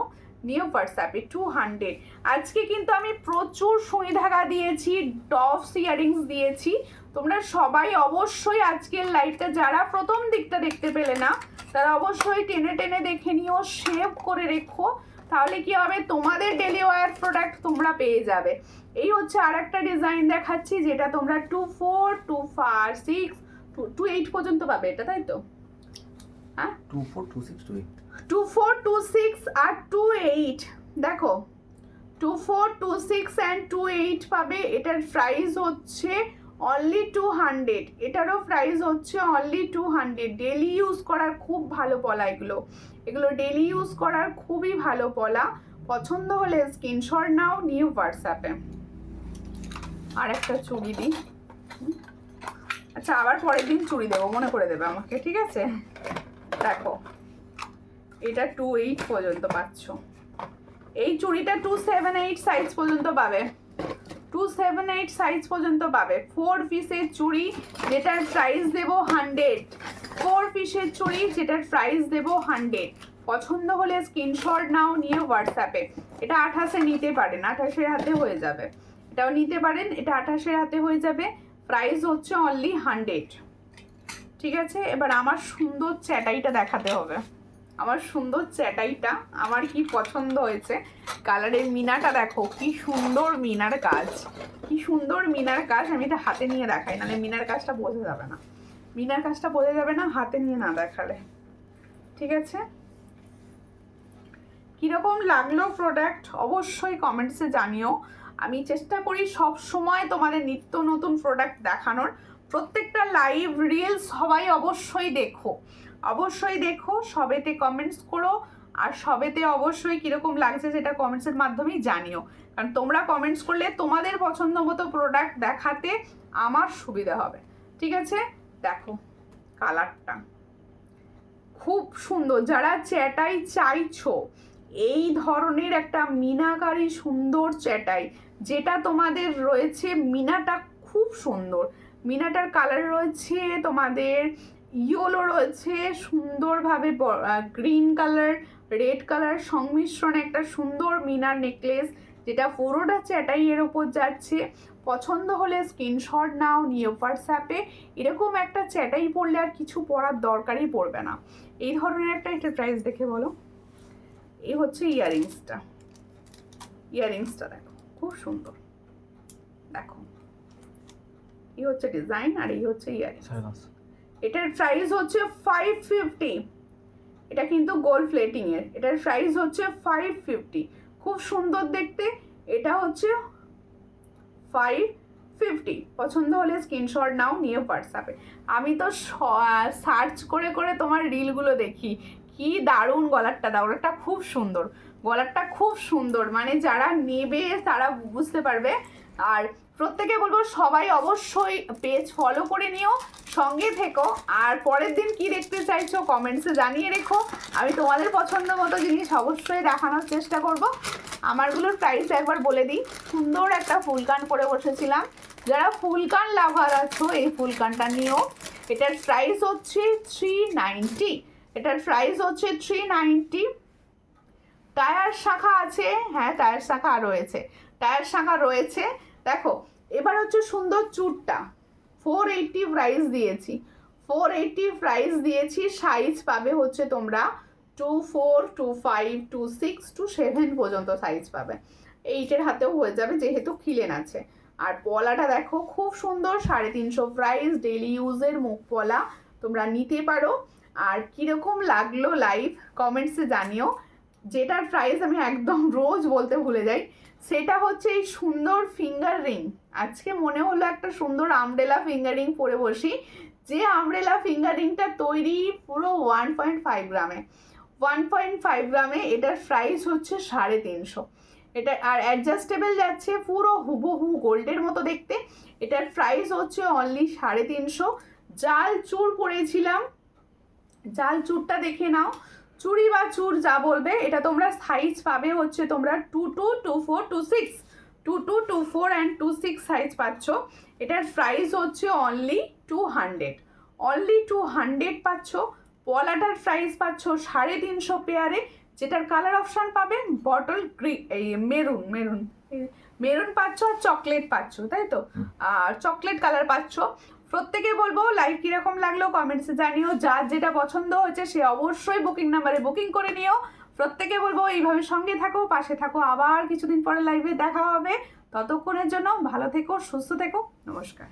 নিউ হোয়াটসঅ্যাপে 200। আজকে কিন্তু আমি প্রচুর সুই ধাগা দিয়েছি, ডভস ইয়ারিংস দিয়েছি। তোমরা সবাই অবশ্যই আজকের লাইভটা যারা প্রথম দিকটা দেখতে পেলে না তারা অবশ্যই টেনে টেনে দেখে নিও, সেভ করে রেখো, তাহলে কি হবে তোমাদের ডেলি ওয়্যার প্রোডাক্ট তোমরা পেয়ে যাবে। এই হচ্ছে আর একটা ডিজাইন দেখাচ্ছি যেটা তোমরা 24, 25, 6, 28 পর্যন্ত পাবে, এটা তাই তো? হ্যাঁ 24, 26, 28 24, 26 আর 28 দেখো 24, 26 অ্যান্ড 28 পাবে। এটার প্রাইস হচ্ছে অনলি 200, এটারও প্রাইস হচ্ছে অনলি 200। ডেলি ইউজ করার খুব ভালো পলা এগুলো, এগুলো ডেলি ইউজ করার খুবই ভালো পলা। পছন্দ হলে স্ক্রিনশট নাও, নিউ হোয়াটসঅ্যাপে। আর একটা চুড়ি দিই, আচ্ছা আবার পরের দিন চুড়ি দেবো, মনে করে দেবে আমাকে, ঠিক আছে? দেখো এটা 28 পর্যন্ত পাচ্ছ, এই চুড়িটা 278 সাইজ পর্যন্ত পাবে, 278 সাইজ পর্যন্ত পাবে। 4 পিসের চুড়ি যেটার প্রাইস দেবো 100, 4 পিসের চুড়ি যেটার প্রাইস দেবো 100। পছন্দ হলে স্ক্রিনশট নাও, নিয়ে হোয়াটসঅ্যাপে। এটা 28-এ নিতে পারেন, 28-এর হাতে হয়ে যাবে, এটাও নিতে পারেন, এটা 28-এর হাতে হয়ে যাবে। প্রাইস হচ্ছে অনলি 100, ঠিক আছে? এবার আমার সুন্দর চ্যাটাইটা দেখাতে হবে, আমার সুন্দর চ্যাটাইটা আমার কি পছন্দ হয়েছে। কালারের মিনাটা দেখো, কি সুন্দর মিনার কাজ, কি সুন্দর মিনার কাজ। আমি এটা হাতে নিয়ে দেখাই, নাহলে মিনার কাজটা বোঝা যাবে না, মিনার কাজটা বোঝা যাবে না হাতে নিয়ে না দেখালে, ঠিক আছে? কীরকম লাগলো প্রোডাক্ট অবশ্যই কমেন্টসে জানিও। আমি চেষ্টা করি সব সময় তোমাদের নিত্য নতুন প্রোডাক্ট দেখানোর। প্রত্যেকটা লাইভ রিলস সবাই অবশ্যই দেখো, অবশ্যই দেখো, সবেতে কমেন্টস করো, আর সবেতে অবশ্যই কীরকম লাগছে সেটা কমেন্টসের মাধ্যমেই জানিও, কারণ তোমরা কমেন্টস করলে তোমাদের পছন্দ মতো প্রোডাক্ট দেখাতে আমার সুবিধা হবে, ঠিক আছে? দেখো কালারটা খুব সুন্দর, যারা চ্যাটাই চাইছো এই ধরনের একটা মিনাকারি সুন্দর চ্যাটাই, যেটা তোমাদের রয়েছে মিনাটা খুব সুন্দর, মিনাটার কালার রয়েছে তোমাদের ইয়েলো রয়েছে, সুন্দরভাবে গ্রিন কালার, রেড কালার সংমিশ্রণে একটা সুন্দর মিনার নেকলেস, যেটা পুরোটা চ্যাটাই এর ওপর যাচ্ছে। পছন্দ হলে স্ক্রিনশট নাও, নিয়ে হোয়াটসঅ্যাপে। এরকম একটা চ্যাটাই পরলে আর কিছু পরার দরকারই পড়বে না। এই ধরনের একটা, এটা প্রাইস দেখে বলো। এই হচ্ছে ইয়াররিংসটা, ইয়াররিংসটা দেখো খুব সুন্দর, দেখো এই হচ্ছে ডিজাইন আর এই হচ্ছে ইয়াররিংস। এটার প্রাইস হচ্ছে 550, এটা কিন্তু গোল্ড প্লেটিং এর, এটার প্রাইস হচ্ছে 550, খুব সুন্দর দেখতে। এটা হচ্ছে 550। পছন্দ হলে স্ক্রিনশট নাও, নিয়ে হোয়াটসঅ্যাপে। আমি তো সার্চ করে করে তোমার রিলগুলো দেখি, কি দারুণ গলারটা, গলারটা খুব সুন্দর, গলারটা খুব সুন্দর, মানে যারা নেবে তারা বুঝতে পারবে। আর প্রত্যেকে বলবো সবাই অবশ্যই পেজ ফলো করে নিও, সঙ্গে থেকো, আর পরের দিন কি দেখতে চাইছো কমেন্টসে জানিয়ে রেখো। আমি তোমাদের পছন্দ মতো জিনিস অবশ্যই দেখানোর চেষ্টা করব। আমারগুলোর প্রাইস একবার বলে দিই। সুন্দর একটা ফুলকান পরে বসেছিলাম, যারা ফুলকান লাভার আছো এই ফুলকানটা নিও। এটার প্রাইস হচ্ছে 390, এটার প্রাইস হচ্ছে 390। টায়ার শাখা আছে, হ্যাঁ টায়ার শাখা রয়েছে, টায়ার শাখা রয়েছে। দেখো এবার হচ্ছে সুন্দর চুটটা, 480 প্রাইস দিয়েছি, 480 প্রাইস দিয়েছি। সাইজ পাবে হচ্ছে তোমরা 24, 25, 26, 27 পর্যন্ত সাইজ পাবে। 8-এর হাতেও হয়ে যাবে যেহেতু খিলেন আছে। আর পলাটা দেখো খুব সুন্দর, 350 প্রাইস, ডেলি ইউজের মুখ পলা, তোমরা নিতে পারো। আর কীরকম লাগলো লাইভ কমেন্টসে জানিও। যেটার প্রাইস আমি একদম রোজ বলতে ভুলে যাই, সেটা হচ্ছে এই সুন্দর ফিঙ্গার রিং। আজকে মনে হলো একটা সুন্দর আমব্রেলা ফিঙ্গার রিং পরে বসি, যে আমব্রেলা ফিঙ্গারিংটা তৈরি পুরো 1.5 গ্রামে, 1.5 গ্রামে এটার প্রাইস হচ্ছে 350। এটা আর অ্যাডজাস্টেবল যাচ্ছে, পুরো হুবহু গোল্ডের মতো দেখতে। এটার প্রাইস হচ্ছে অনলি 350। জাল চূড় পরেছিলাম, জাল চূড়টা দেখে নাও, চুড়ি বা চূড় যা বলবে। এটা তোমরা সাইজ পাবে হচ্ছে তোমরা 22, 24, 26, 22, 24 অ্যান্ড 26 সাইজ পাচ্ছ। এটার প্রাইস হচ্ছে অনলি 200, অনলি 200 পাচ্ছ। পলাটার প্রাইস পাচ্ছ 350 পেয়ারে, যেটার কালার অপশান পাবে বটল গ্রিন, এই মেরুন মেরুন মেরুন পাচ্ছ আর চকলেট পাচ্ছ, তাই তো? আর চকলেট কালার পাচ্ছ। প্রত্যেকে বলবো লাইভ কীরকম লাগলো কমেন্টসে জানিও, যার যেটা পছন্দ হয়েছে সে অবশ্যই বুকিং নাম্বারে বুকিং করে নিও। প্রত্যেকে বলবো এইভাবে সঙ্গে থাকো, পাশে থাকো, আবার কিছুদিন পরে লাইভে দেখা হবে। ততক্ষণের জন্য ভালো থেকো, সুস্থ থেকো, নমস্কার।